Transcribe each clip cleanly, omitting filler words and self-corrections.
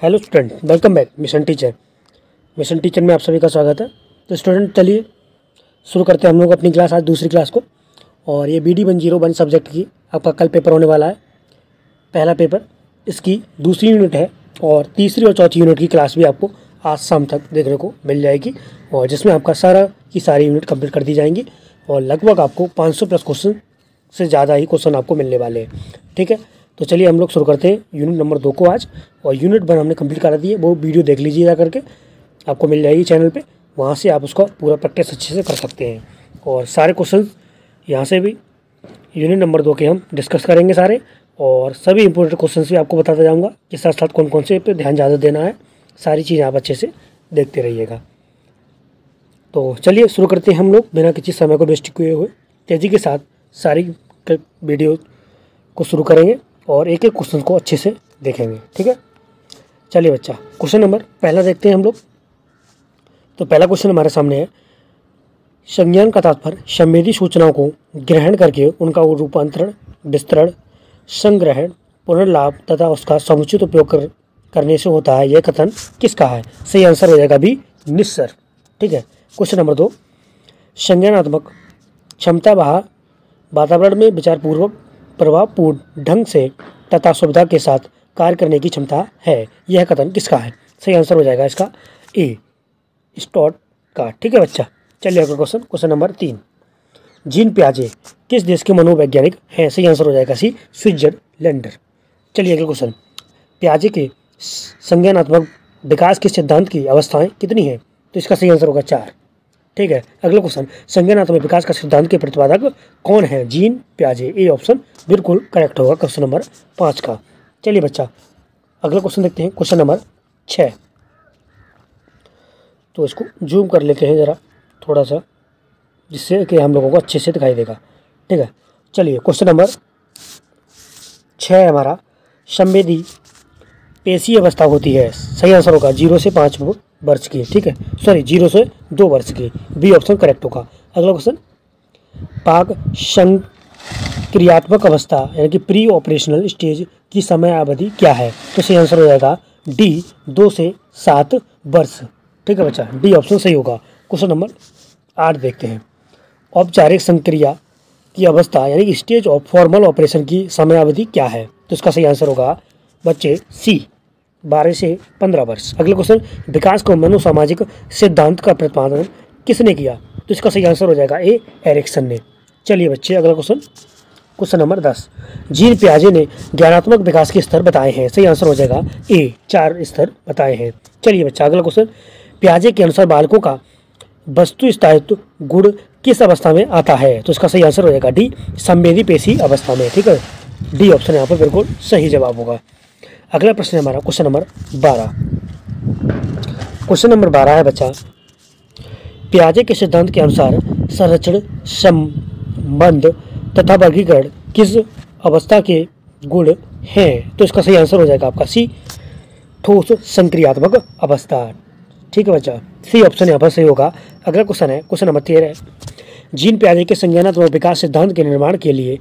Hello student, welcome back mission teacher. Mission teacher में आप सभी का स्वागत है। तो स्टूडेंट चलिए शुरू करते हैं हम लोग अपनी क्लास, आज दूसरी क्लास को। और ये BD101 सब्जेक्ट की आपका कल पेपर होने वाला है, पहला पेपर। इसकी दूसरी यूनिट है और तीसरी और चौथी यूनिट की क्लास भी आपको आज शाम तक देखने को मिल जाएगी, और जिसमें आपका सारा की सारी यूनिट कंप्लीट कर दी जाएंगी और लगभग आपको 500 प्लस क्वेश्चन से ज़्यादा ही क्वेश्चन आपको मिलने वाले हैं। ठीक है, तो चलिए हम लोग शुरू करते हैं यूनिट नंबर 2 को आज। और यूनिट 1 हमने कंप्लीट करा दी है, वो वीडियो देख लीजिए जा करके, आपको मिल जाएगी चैनल पे। वहाँ से आप उसका पूरा प्रैक्टिस अच्छे से कर सकते हैं और सारे क्वेश्चन यहाँ से भी यूनिट नंबर 2 के हम डिस्कस करेंगे सारे, और सभी इंपॉर्टेंट क्वेश्चन भी आपको बताता जाऊँगा कि साथ साथ कौन कौन से पे ध्यान ज़्यादा देना है। सारी चीज़ें आप अच्छे से देखते रहिएगा। तो चलिए शुरू करते हैं हम लोग बिना किसी समय को वेस्ट किए हुए, तेज़ी के साथ सारी वीडियो को शुरू करेंगे और एक एक क्वेश्चन को अच्छे से देखेंगे। ठीक है, चलिए बच्चा, क्वेश्चन नंबर पहला देखते हैं हम लोग। तो पहला क्वेश्चन हमारे सामने है, संज्ञान का तात्पर्य संवेदी सूचनाओं को ग्रहण करके उनका रूपांतरण, विस्तरण, संग्रहण, पुनर्लाभ तथा उसका समुचित उपयोग करने से होता है। यह कथन किसका है? सही आंसर हो जाएगा बी, निस्सर। ठीक है, क्वेश्चन नंबर 2, संज्ञानात्मक क्षमता वातावरण में विचारपूर्वक, प्रभावपूर्ण ढंग से तथा सुविधा के साथ कार्य करने की क्षमता है। यह कथन किसका है? सही आंसर हो जाएगा इसका ए, स्टॉट का। ठीक है बच्चा, चलिए अगला क्वेश्चन, क्वेश्चन नंबर 3, जीन पियाजे किस देश के मनोवैज्ञानिक हैं? सही आंसर हो जाएगा सी, स्विट्जरलैंड। चलिए अगला क्वेश्चन, पियाजे के संज्ञानात्मक विकास के सिद्धांत की अवस्थाएं कितनी हैं? तो इसका सही आंसर होगा 4। ठीक है, अगला क्वेश्चन, संज्ञानात्मक विकास का सिद्धांत के प्रतिपादक कौन है? जीन पियाजे। ए ऑप्शन बिल्कुल करेक्ट होगा क्वेश्चन नंबर 5 का। चलिए बच्चा अगला क्वेश्चन देखते हैं, क्वेश्चन नंबर 6। तो इसको जूम कर लेते हैं ज़रा थोड़ा सा, जिससे कि हम लोगों को अच्छे से दिखाई देगा। ठीक है, चलिए क्वेश्चन नंबर 6 हमारा, संवेदी पेशी अवस्था होती है। सही आंसर होगा 0 से 5 वर्ष की। ठीक है, सॉरी 0 से 2 वर्ष की। बी ऑप्शन करेक्ट होगा। अगला क्वेश्चन, पाक संक्रियात्मक अवस्था यानी कि प्री ऑपरेशनल स्टेज की समय अवधि क्या है? तो सही आंसर हो जाएगा डी, 2 से 7 वर्ष। ठीक है बच्चा, डी ऑप्शन सही होगा। क्वेश्चन नंबर 8 देखते हैं, औपचारिक संक्रिया की अवस्था यानी कि स्टेज ऑफ फॉर्मल ऑपरेशन की समय अवधि क्या है? तो इसका सही आंसर होगा बच्चे सी, 12 से 15 वर्ष। अगला क्वेश्चन, विकास को मनोसामाजिक सिद्धांत का प्रतिपादन किसने किया? तो इसका सही आंसर हो जाएगा ए, एरिक्सन ने। चलिए बच्चे अगला क्वेश्चन, क्वेश्चन नंबर 10, जीन पियाजे ने ज्ञानात्मक विकास के स्तर बताए हैं। सही आंसर हो जाएगा ए, 4 स्तर बताए हैं। चलिए बच्चा अगला क्वेश्चन, पियाजे के अनुसार बालकों का वस्तु स्थायित्व गुण किस अवस्था में आता है? तो इसका सही आंसर हो जाएगा डी, संवेदी पेशी अवस्था में। ठीक है, डी ऑप्शन यहाँ पर बिल्कुल सही जवाब होगा। अगला प्रश्न है हमारा क्वेश्चन नंबर 12। क्वेश्चन नंबर 12 है बच्चा, पियाजे के सिद्धांत के अनुसार संरक्षण, संबंध तथा वर्गीकरण किस अवस्था के गुण हैं? तो इसका सही आंसर हो जाएगा आपका सी, ठोस संक्रियात्मक अवस्था। ठीक है बच्चा, सी ऑप्शन यहाँ पर सही होगा। अगला क्वेश्चन है क्वेश्चन नंबर 13, जीन पियाजे के संज्ञानात्मक विकास सिद्धांत के निर्माण के लिए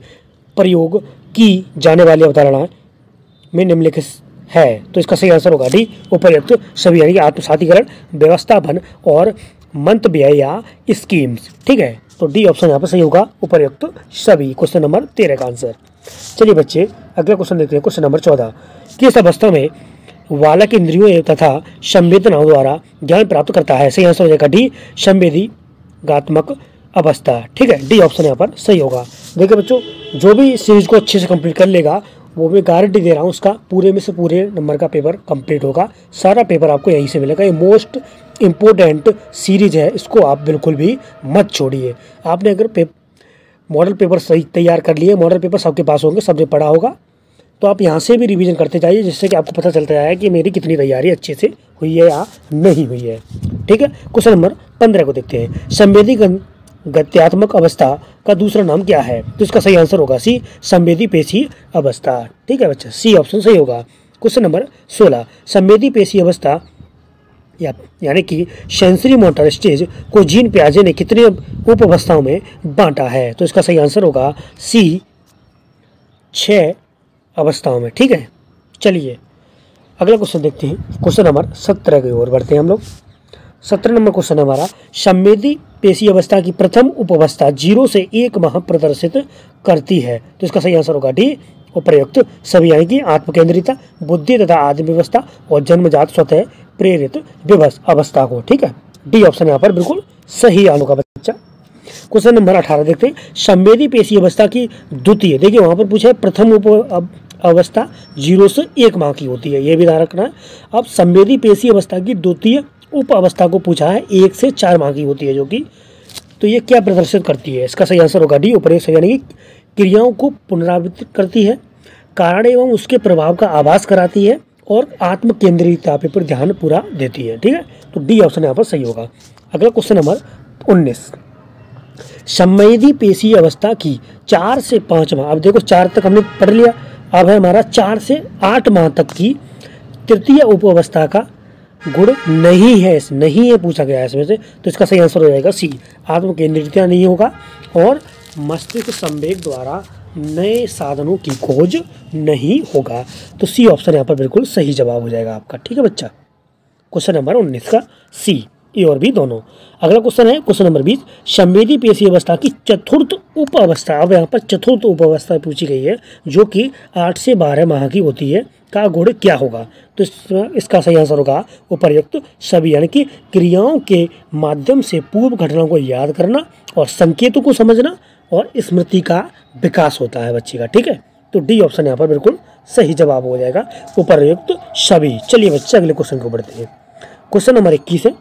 प्रयोग की जाने वाली अवधारणा में निम्नलिखित है। तो इसका सही आंसर होगा डी, उपर्युक्त सभी यानी कि आत्मसातीकरण, व्यवस्थापन और मंतव्य या स्कीम्स। ठीक है, तो डी ऑप्शन यहाँ पर सही होगा, उपर्युक्त सभी। क्वेश्चन नंबर 13 का आंसर। चलिए बच्चे अगला क्वेश्चन देखते हैं, क्वेश्चन नंबर 14, किस अवस्था में बालक इंद्रियों तथा संवेदनाओं द्वारा ज्ञान प्राप्त करता है? सही आंसर हो जाएगा डी, संवेदीगात्मक अवस्था। ठीक है, डी ऑप्शन यहाँ पर सही होगा। देखिए बच्चों, जो भी इस सीरीज को अच्छे से कंप्लीट कर लेगा, वो मैं गारंटी दे रहा हूँ उसका पूरे में से पूरे नंबर का पेपर कंप्लीट होगा। सारा पेपर आपको यहीं से मिलेगा। ये मोस्ट इम्पोर्टेंट सीरीज है, इसको आप बिल्कुल भी मत छोड़िए। आपने अगर मॉडल पेपर सही तैयार कर लिए, मॉडल पेपर सबके पास होंगे, सबने पढ़ा होगा, तो आप यहाँ से भी रिवीजन करते जाइए, जिससे कि आपको पता चलता जाए कि मेरी कितनी तैयारी अच्छे से हुई है या नहीं हुई है। ठीक है, क्वेश्चन नंबर 15 को देखते हैं, संवेदी गत्यात्मक अवस्था का दूसरा नाम क्या है? तो इसका सही आंसर होगा सी, संवेदी पेशी अवस्था। ठीक है बच्चा, सी ऑप्शन सही होगा। क्वेश्चन नंबर 16, संवेदी पेशी अवस्था यानी कि सेंसरी मोटर स्टेज को जीन पियाजे ने कितने उप अवस्थाओं में बांटा है? तो इसका सही आंसर होगा सी, 6 अवस्थाओं में। ठीक है, चलिए अगला क्वेश्चन देखते हैं, क्वेश्चन नंबर 17 की ओर बढ़ते हैं हम लोग। 17 नंबर क्वेश्चन हमारा, संवेदी पेशी अवस्था की प्रथम उपावस्था 0 से 1 माह प्रदर्शित करती है। तो इसका सही आंसर होगा डी, उपर्युक्त सभी, यानी कि आत्मकेंद्रिता, बुद्धि तथा आदि व्यवस्था और जन्मजात स्वतः प्रेरित विभस अवस्था को। ठीक है, डी ऑप्शन यहाँ पर बिल्कुल सही होगा बच्चा। क्वेश्चन नंबर 18 देखते हैं, संवेदी पेशी अवस्था की द्वितीय, देखिए वहां पर पूछा है प्रथम उप अवस्था 0 से 1 माह की होती है, यह भी ध्यान रखना है। अब संवेदी पेशी अवस्था की द्वितीय उप अवस्था को पूछा है 1 से 4 माह की होती है, जो कि तो ये क्या प्रदर्शित करती है? इसका सही आंसर होगा डी, उपर्युक्त, यानी कि क्रियाओं को पुनरावृत्त करती है, कारण एवं उसके प्रभाव का आभास कराती है और आत्म केंद्रितता पर ध्यान पूरा देती है। ठीक है, तो डी ऑप्शन यहाँ पर सही होगा। अगला क्वेश्चन नंबर 19, संवेदी पेशी अवस्था की 4 से 5 माह, अब देखो 4 तक हमने पढ़ लिया, अब है हमारा 4 से 8 माह तक की तृतीय उप अवस्था का गुण नहीं है, नहीं है पूछा गया है इसमें से, तो इसका सही आंसर हो जाएगा सी, आत्म केंद्रितता नहीं होगा और मस्तिष्क संवेग द्वारा नए साधनों की खोज नहीं होगा। तो सी ऑप्शन यहाँ पर बिल्कुल सही जवाब हो जाएगा आपका। ठीक है बच्चा, क्वेश्चन नंबर 19 का सी, ए और बी दोनों। अगला क्वेश्चन है क्वेश्चन नंबर 20, संवेदी पेशी अवस्था की चतुर्थ उप अवस्था, अब यहाँ पर चतुर्थ उप अवस्था पूछी गई है जो कि 8 से 12 माह की होती है, का गुण क्या होगा? तो इसका सही आंसर होगा उपर्युक्त सभी, यानी कि क्रियाओं के माध्यम से पूर्व घटनाओं को याद करना और संकेतों को समझना और स्मृति का विकास होता है बच्चे का। ठीक है, तो डी ऑप्शन यहाँ पर बिल्कुल सही जवाब हो जाएगा, उपर्युक्त सभी। चलिए बच्चे अगले क्वेश्चन को बढ़ते हैं। क्वेश्चन नंबर 21 है,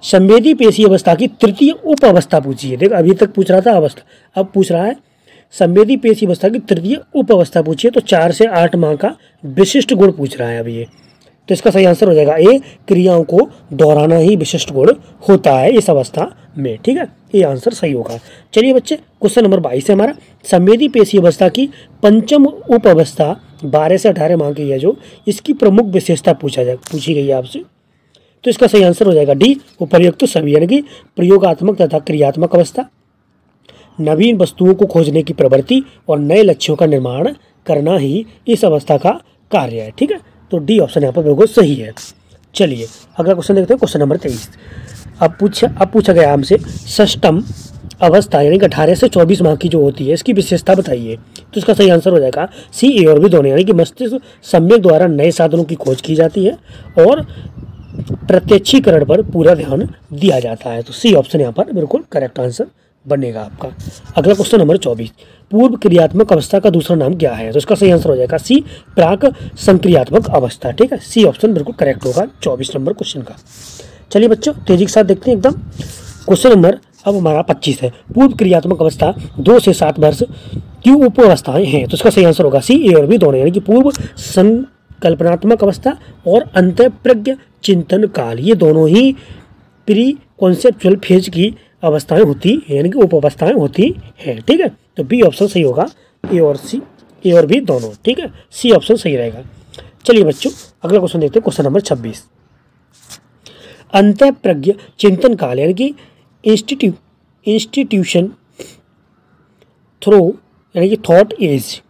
संवेदी पेशी अवस्था की तृतीय उप अवस्था पूछी है। देख अभी तक पूछ रहा था अवस्था, अब पूछ रहा है संवेदी पेशी अवस्था की तृतीय उप अवस्था पूछी है, तो 4 से 8 माह का विशिष्ट गुण पूछ रहा है अभी ये, तो इसका सही आंसर हो जाएगा ए, क्रियाओं को दोहराना ही विशिष्ट गुण होता है इस अवस्था में। ठीक है, ये आंसर सही होगा। चलिए बच्चे क्वेश्चन नंबर 22 है हमारा, संवेदी पेशी अवस्था की पंचम उप अवस्था 12 से 18 माह की है, जो इसकी प्रमुख विशेषता पूछी गई है आपसे, तो इसका सही आंसर हो जाएगा डी, उपर्युक्त सभी, यानी कि प्रयोगात्मक तथा क्रियात्मक अवस्था, नवीन वस्तुओं को खोजने की प्रवृत्ति और नए लक्ष्यों का निर्माण करना ही इस अवस्था का कार्य है। ठीक है, तो डी ऑप्शन यहाँ पर बिल्कुल सही है। चलिए अगला क्वेश्चन देखते हैं, क्वेश्चन नंबर 23। अब पूछा गया हमसे षष्टम अवस्था यानी कि 18 से 24 माह की जो होती है, इसकी विशेषता बताइए, तो इसका सही आंसर हो जाएगा सी, ए और बी दोनों, यानी कि मस्तिष्क सम्यक द्वारा नए साधनों की खोज की जाती है और प्रत्यक्षीकरण पर पूरा ध्यान दिया जाता है। तो सी ऑप्शन यहाँ पर बिल्कुल करेक्ट आंसर बनेगा आपका। अगला क्वेश्चन नंबर 24, पूर्व क्रियात्मक अवस्था का दूसरा नाम क्या है? तो इसका सही आंसर हो जाएगा सी, प्राक संक्रियात्मक अवस्था। ठीक है, सी ऑप्शन बिल्कुल करेक्ट होगा 24 नंबर क्वेश्चन का। चलिए बच्चों तेजी के साथ देखते हैं एकदम। क्वेश्चन नंबर अब हमारा 25 है, पूर्व क्रियात्मक अवस्था 2 से 7 वर्ष की उप अवस्थाएं हैं, तो इसका सही आंसर होगा सी, ए और बी दोनों, यानी कि पूर्व संकल्पनात्मक अवस्था और अंतःप्रज्ञ चिंतन काल, ये दोनों ही प्री कॉन्सेप्चुअल फेज की अवस्थाएं होती है, यानी कि उप अवस्थाएं होती हैं। ठीक है, तो बी ऑप्शन सही होगा, ए और सी, ए और बी दोनों। ठीक है, सी ऑप्शन सही रहेगा। चलिए बच्चों अगला क्वेश्चन देखते हैं, क्वेश्चन नंबर 26, अंतःप्रज्ञ चिंतन काल यानी कि इंस्टीट्यूशन थ्रो यानी कि थॉट एज।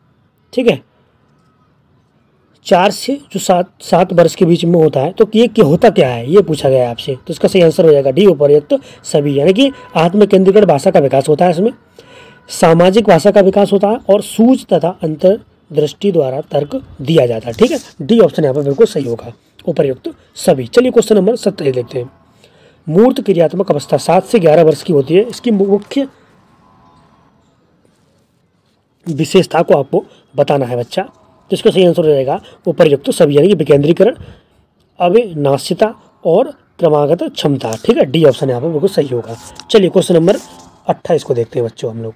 ठीक है, 4 से जो 7 वर्ष के बीच में होता है, तो ये होता क्या है ये पूछा गया है आपसे, तो इसका सही आंसर हो जाएगा डी, उपर्युक्त सभी, यानी कि आत्मकेंद्रीकृत भाषा का विकास होता है, इसमें सामाजिक भाषा का विकास होता है और सूझ तथा अंतर्दृष्टि द्वारा तर्क दिया जाता है। ठीक है, डी ऑप्शन यहाँ पर बिल्कुल सही होगा, उपर्युक्त सभी। चलिए क्वेश्चन नंबर 27 देखते हैं, मूर्त क्रियात्मक अवस्था 7 से 11 वर्ष की होती है, इसकी मुख्य विशेषता को आपको बताना है बच्चा, तो इसका सही आंसर हो जाएगा उपर्युक्त सभी, यानी कि विकेंद्रीकरण, अविनाश्यता और क्रमागत क्षमता। ठीक है, डी ऑप्शन यहाँ पर बिल्कुल सही होगा। चलिए क्वेश्चन नंबर 28 को देखते हैं बच्चों हम लोग।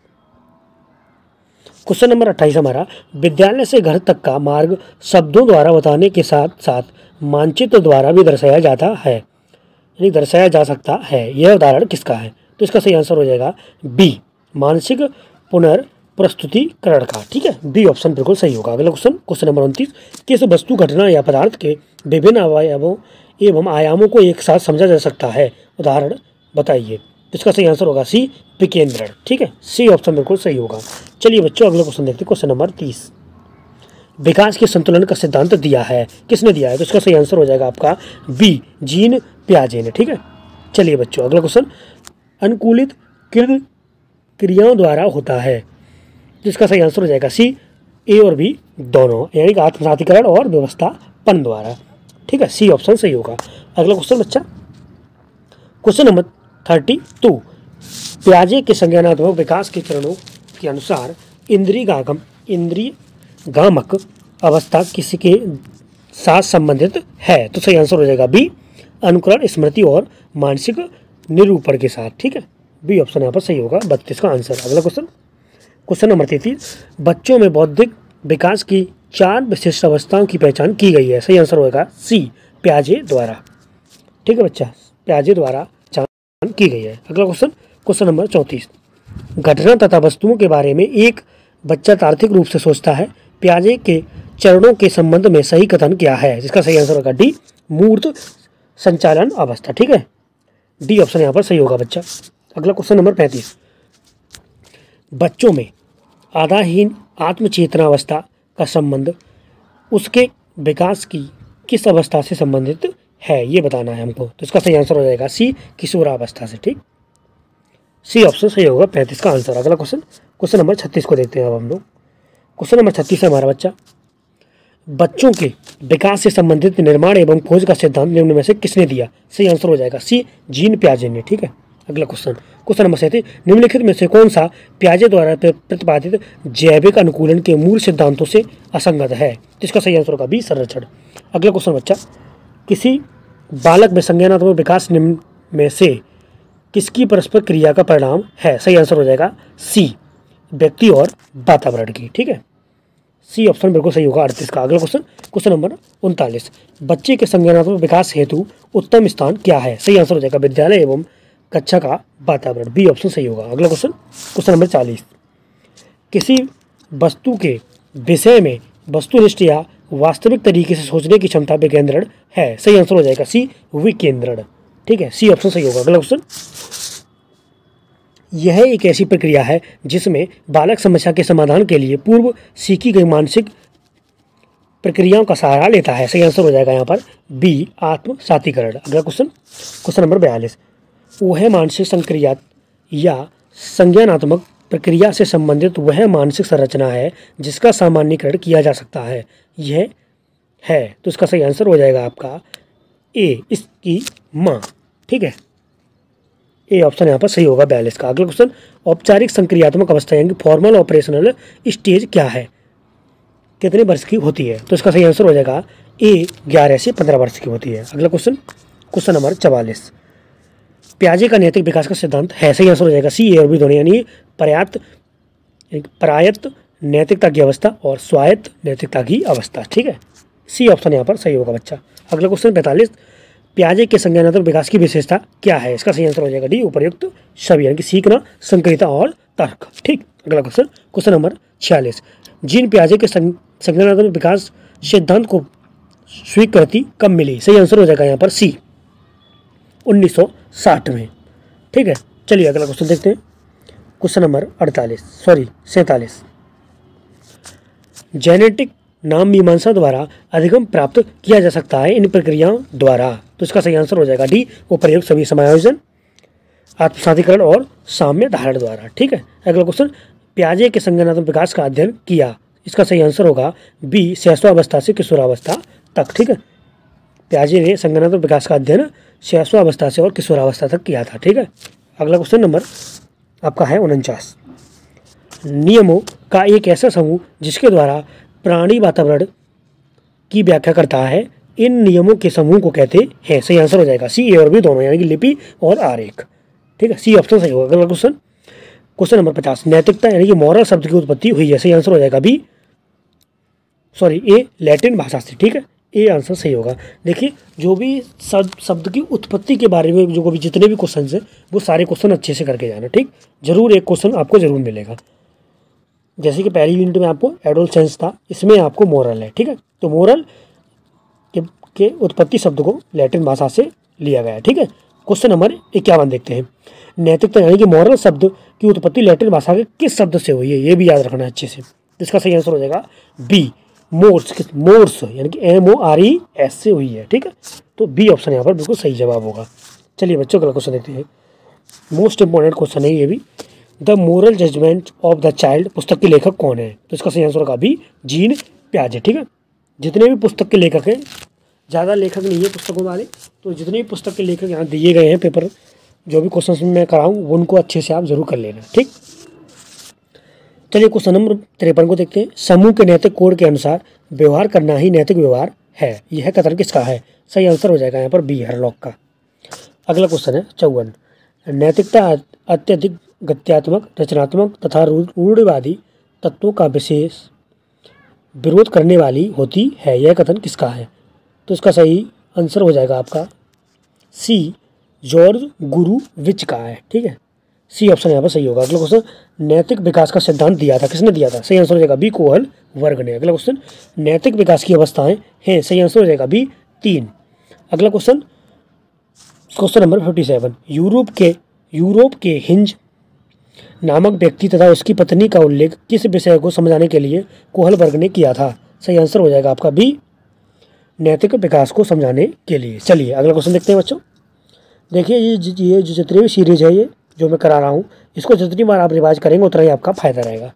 क्वेश्चन नंबर 28 हमारा, विद्यालय से घर तक का मार्ग शब्दों द्वारा बताने के साथ साथ मानचित्र द्वारा भी दर्शाया जाता है, यानी दर्शाया जा सकता है, यह उदाहरण किसका है? तो इसका सही आंसर हो जाएगा बी, मानसिक पुनर्प्रस्तुतिकरण का। ठीक है, बी ऑप्शन बिल्कुल सही होगा। अगला क्वेश्चन, क्वेश्चन नंबर 29, किस वस्तु, घटना या पदार्थ के विभिन्न अवयवों एवं आयामों को एक साथ समझा जा सकता है, उदाहरण बताइए। तो इसका सही आंसर होगा सी, विकेंद्रण। ठीक है, सी ऑप्शन बिल्कुल सही होगा। चलिए बच्चों अगला क्वेश्चन देखते हैं, क्वेश्चन नंबर 30, विकास के संतुलन का सिद्धांत दिया है? किसने दिया है? तो इसका सही आंसर हो जाएगा आपका बी, जीन पियाजे ने। ठीक है, चलिए बच्चों अगला क्वेश्चन, अनुकूलित किन क्रियाओं द्वारा होता है? जिसका सही आंसर हो जाएगा सी, ए और बी दोनों, यानी कि आत्मसातीकरण और व्यवस्थापन द्वारा। ठीक है, सी ऑप्शन सही होगा। अगला क्वेश्चन बच्चा, क्वेश्चन नंबर 32, पियाजे के संज्ञानात्मक विकास के चरणों के अनुसार इंद्रिय गामक अवस्था किसी के साथ संबंधित है? तो सही आंसर हो जाएगा बी, अनुकरण, स्मृति और मानसिक निरूपण के साथ। ठीक है, बी ऑप्शन यहाँ पर सही होगा, 32 का आंसर। अगला क्वेश्चन, क्वेश्चन नंबर 33, बच्चों में बौद्धिक विकास की 4 विशिष्ट अवस्थाओं की पहचान की गई है? सही आंसर होगा सी, पियाजे द्वारा। ठीक है बच्चा, पियाजे द्वारा पहचान की गई है। अगला क्वेश्चन, क्वेश्चन नंबर 34, घटना तथा वस्तुओं के बारे में एक बच्चा तार्किक रूप से सोचता है, पियाजे के चरणों के संबंध में सही कथन क्या है? जिसका सही आंसर होगा डी, मूर्त संचालन अवस्था। ठीक है, डी ऑप्शन यहाँ पर सही होगा बच्चा। अगला क्वेश्चन नंबर 35, बच्चों में आधाहीन आत्मचेतना अवस्था का संबंध उसके विकास की किस अवस्था से संबंधित है, ये बताना है हमको। तो इसका सही आंसर हो जाएगा सी, किशोरावस्था से। ठीक, सी ऑप्शन सही होगा, 35 का आंसर। अगला क्वेश्चन, क्वेश्चन नंबर 36 को देखते हैं अब हम लोग। क्वेश्चन नंबर 36 है हमारा बच्चा, बच्चों के विकास से संबंधित निर्माण एवं खोज का सिद्धांत निम्न में से किसने दिया? सही आंसर हो जाएगा सी, जीन पियाजे ने। ठीक है, अगला क्वेश्चन, क्वेश्चन नंबर 37, निम्नलिखित में से कौन सा पियाजे द्वारा प्रतिपादित जैविक अनुकूलन के मूल सिद्धांतों से असंगत है? जिसका सही आंसर होगा बी, संरक्षण। अगला क्वेश्चन बच्चा, किसी बालक में संज्ञानात्मक विकास निम्न में से किसकी परस्पर क्रिया का परिणाम है? सही आंसर हो जाएगा सी, व्यक्ति और वातावरण की। ठीक है, सी ऑप्शन बिल्कुल सही होगा, 38 का। अगला क्वेश्चन, क्वेश्चन नंबर 39, बच्चे के संज्ञानात्मक विकास हेतु उत्तम स्थान क्या है? सही आंसर हो जाएगा विद्यालय एवं कक्षा का वातावरण, बी ऑप्शन सही होगा। अगला क्वेश्चन, क्वेश्चन नंबर 40, किसी वस्तु के विषय में वस्तुनिष्ठ या वास्तविक तरीके से सोचने की क्षमता विकेंद्रण है? सही आंसर हो जाएगा सी, विकेंद्रण। ठीक है, सी ऑप्शन सही होगा। अगला क्वेश्चन, यह एक ऐसी प्रक्रिया है जिसमें बालक समस्या के समाधान के लिए पूर्व सीखी गई मानसिक प्रक्रियाओं का सहारा लेता है? सही आंसर हो जाएगा यहाँ पर बी, आत्मसातीकरण। अगला क्वेश्चन, क्वेश्चन नंबर 42, वह मानसिक संक्रिया या संज्ञानात्मक प्रक्रिया से संबंधित वह मानसिक संरचना है जिसका सामान्यीकरण किया जा सकता है, यह है? तो इसका सही आंसर हो जाएगा आपका ए, इसकी माँ। ठीक है, ए ऑप्शन यहाँ पर सही होगा, 42 का। अगला क्वेश्चन, औपचारिक संक्रियात्मक अवस्था यानी फॉर्मल ऑपरेशनल स्टेज क्या है, कितने वर्ष की होती है? तो इसका सही आंसर हो जाएगा ए, 11 से 15 वर्ष की होती है। अगला क्वेश्चन, क्वेश्चन नंबर 44, पियाजे का नैतिक विकास का सिद्धांत है? सही आंसर हो जाएगा सी, ए और बी दोनों, यानी परायत्त नैतिकता की अवस्था और स्वायत्त नैतिकता की अवस्था। ठीक है, सी ऑप्शन यहाँ पर सही होगा बच्चा। अगला क्वेश्चन 45, पियाजे के संज्ञानात्मक विकास की विशेषता क्या है? इसका सही आंसर हो जाएगा डी, उपर्युक्त सभी, यानी कि सीखना, संक्रियता और तर्क। ठीक, अगला क्वेश्चन, क्वेश्चन नंबर 46, जीन पियाजे के संज्ञानात्मक विकास सिद्धांत को स्वीकृति कब मिली? सही आंसर हो जाएगा यहाँ पर सी, 1960 में। ठीक है, चलिए अगला क्वेश्चन देखते हैं। क्वेश्चन नंबर 47, जेनेटिक नाम मीमांसा द्वारा अधिगम प्राप्त किया जा सकता है इन प्रक्रियाओं द्वारा? तो इसका सही आंसर हो जाएगा डी, उपर्युक्त सभी समायोजन, आत्मसातीकरण और साम्य धारण द्वारा। ठीक है, अगला क्वेश्चन, पियाजे के संज्ञानात्मक विकास का अध्ययन किया? इसका सही आंसर होगा बी, शैशवावस्था से किशोरावस्था तक। ठीक है, पियाजे ने संज्ञानात्मक विकास का अध्ययन शैशवावस्था से और किशोरावस्था तक किया था। ठीक है, अगला क्वेश्चन नंबर आपका है 49, नियमों का एक ऐसा समूह जिसके द्वारा प्राणी वातावरण की व्याख्या करता है, इन नियमों के समूह को कहते हैं? सही आंसर हो जाएगा सी, ए और बी दोनों, यानी कि लिपि और आरेख। ठीक है, सी ऑप्शन सही होगा। अगला क्वेश्चन, क्वेश्चन नंबर 50, नैतिकता यानी कि मॉरल शब्द की उत्पत्ति हुई है? सही आंसर हो जाएगा बी, ए, लैटिन भाषा से। ठीक है, ए आंसर सही होगा। देखिए, जो भी शब्द की उत्पत्ति के बारे में जो भी जितने भी क्वेश्चन हैं वो सारे क्वेश्चन अच्छे से करके जाना। ठीक, जरूर एक क्वेश्चन आपको जरूर मिलेगा। जैसे कि पहली यूनिट में आपको एडोलसेंस था, इसमें आपको मोरल है। ठीक है, तो मोरल के उत्पत्ति शब्द को लैटिन भाषा से लिया गया है। ठीक है, क्वेश्चन नंबर 51 देखते हैं, नैतिकता यानी कि मॉरल शब्द की उत्पत्ति लैटिन भाषा के किस शब्द से हुई है? ये भी याद रखना है अच्छे से। इसका सही आंसर हो जाएगा बी, मोर्स यानी कि MORES से हुई है। ठीक है, तो बी ऑप्शन यहाँ पर बिल्कुल सही जवाब होगा। चलिए बच्चों, अगला क्वेश्चन देखते हैं। मोस्ट इंपॉर्टेंट क्वेश्चन है ये भी। The moral judgement of the child पुस्तक के लेखक कौन है? तो इसका सही आंसर होगा बी, जीन पियाजे। ठीक है, जितने भी पुस्तक के लेखक हैं, ज़्यादा लेखक नहीं है पुस्तकों वाले, तो जितने भी पुस्तक के लेखक यहाँ दिए गए हैं, पेपर जो भी क्वेश्चन मैं कराऊँ उनको अच्छे से आप जरूर कर लेना। ठीक, चलिए क्वेश्चन नंबर 53 को देखते हैं। समूह के नैतिक कोड के अनुसार व्यवहार करना ही नैतिक व्यवहार है, यह कथन किसका है? सही आंसर हो जाएगा यहाँ पर बी, हरलॉक का। अगला क्वेश्चन है 54। नैतिकता अत्यधिक गत्यात्मक, रचनात्मक तथा रूढ़िवादी तत्वों का विशेष विरोध करने वाली होती है, यह कथन किसका है? तो इसका सही आंसर हो जाएगा आपका सी, जॉर्ज गुरुविच का है। ठीक है, सी ऑप्शन यहाँ पर सही होगा। अगला क्वेश्चन, नैतिक विकास का सिद्धांत दिया था, किसने दिया था? सही आंसर हो जाएगा बी, कोहल वर्ग ने। अगला क्वेश्चन, नैतिक विकास की अवस्थाएं हैं, सही आंसर हो जाएगा बी, 3। अगला क्वेश्चन नंबर 57। यूरोप के हिंज नामक व्यक्ति तथा उसकी पत्नी का उल्लेख किस विषय को समझाने के लिए कोहल वर्ग ने किया था? सही आंसर हो जाएगा आपका बी, नैतिक विकास को समझाने के लिए। चलिए अगला क्वेश्चन देखते हैं बच्चों। देखिए ये जो जितनी भी सीरीज है, ये जो मैं करा रहा हूँ, इसको जितनी बार आप रिवाइज करेंगे उतना ही आपका फायदा रहेगा।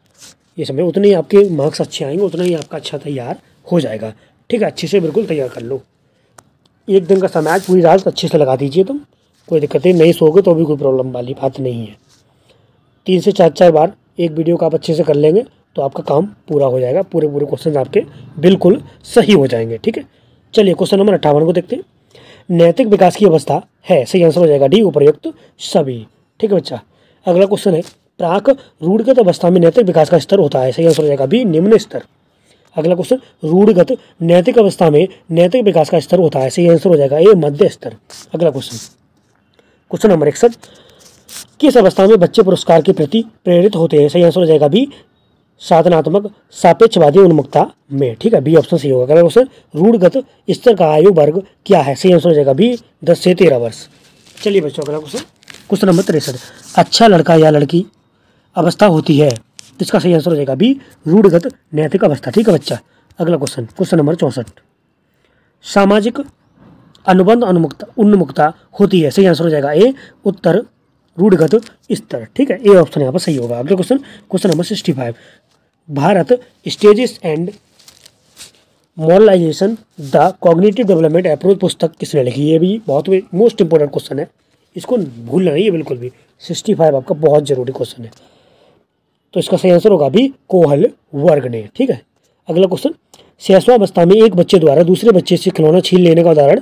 ये समय उतने ही आपके मार्क्स अच्छे आएंगे, उतना ही आपका अच्छा तैयार हो जाएगा। ठीक है, अच्छे से बिल्कुल तैयार कर लो। एक दिन का समय, आज पूरी रात अच्छे से लगा दीजिए तुम, कोई दिक्कत नहीं सोओगे तो भी कोई प्रॉब्लम वाली बात नहीं है। 3 से 4 बार एक वीडियो का आप अच्छे से कर लेंगे तो आपका काम पूरा हो जाएगा, पूरे क्वेश्चन आपके बिल्कुल सही हो जाएंगे। ठीक है, चलिए क्वेश्चन नंबर 58 को देखते हैं। नैतिक विकास की अवस्था है, सही आंसर हो जाएगा डी, उपर्युक्त सभी। ठीक है बच्चा, अगला क्वेश्चन है, प्राक रूढ़गत अवस्था में नैतिक विकास का स्तर होता है, सही आंसर हो जाएगा बी, निम्न स्तर। अगला क्वेश्चन, रूढ़गत नैतिक अवस्था में नैतिक विकास का स्तर होता है, सही आंसर हो जाएगा ए, मध्य स्तर। अगला क्वेश्चन नंबर 61। किस अवस्था में बच्चे पुरस्कार के प्रति प्रेरित होते हैं? सही आंसर हो जाएगा बी, साधनात्मक सापेक्षवादी उन्मुखता में। ठीक है, बी ऑप्शन सही होगा। अगला क्वेश्चन, रूढ़गत स्तर का आयु वर्ग क्या है? सही आंसर हो जाएगा बी, 10 से 13 वर्ष। चलिए बच्चों अगला क्वेश्चन नंबर 63। अच्छा लड़का या लड़की अवस्था होती है, इसका सही आंसर हो जाएगा बी, रूढ़गत नैतिक अवस्था। ठीक है बच्चा, अगला क्वेश्चन नंबर 64। सामाजिक अनुबंध उन्मुखता होती है, सही आंसर हो जाएगा ए, उत्तर रूढ़गत स्तर। ठीक है, ए ऑप्शन यहाँ पर सही होगा। अगला क्वेश्चन नंबर 65। भारत stages and moralization the cognitive development approach पुस्तक किसने लिखी? ये भी बहुत मोस्ट इंपॉर्टेंट क्वेश्चन है, इसको भूलना नहीं है बिल्कुल भी। 65 आपका बहुत जरूरी क्वेश्चन है, तो इसका सही आंसर होगा भी, कोहल वर्ग ने। ठीक है, अगला क्वेश्चन, शैशवावस्था में एक बच्चे द्वारा दूसरे बच्चे से खिलौना छीन लेने का उदाहरण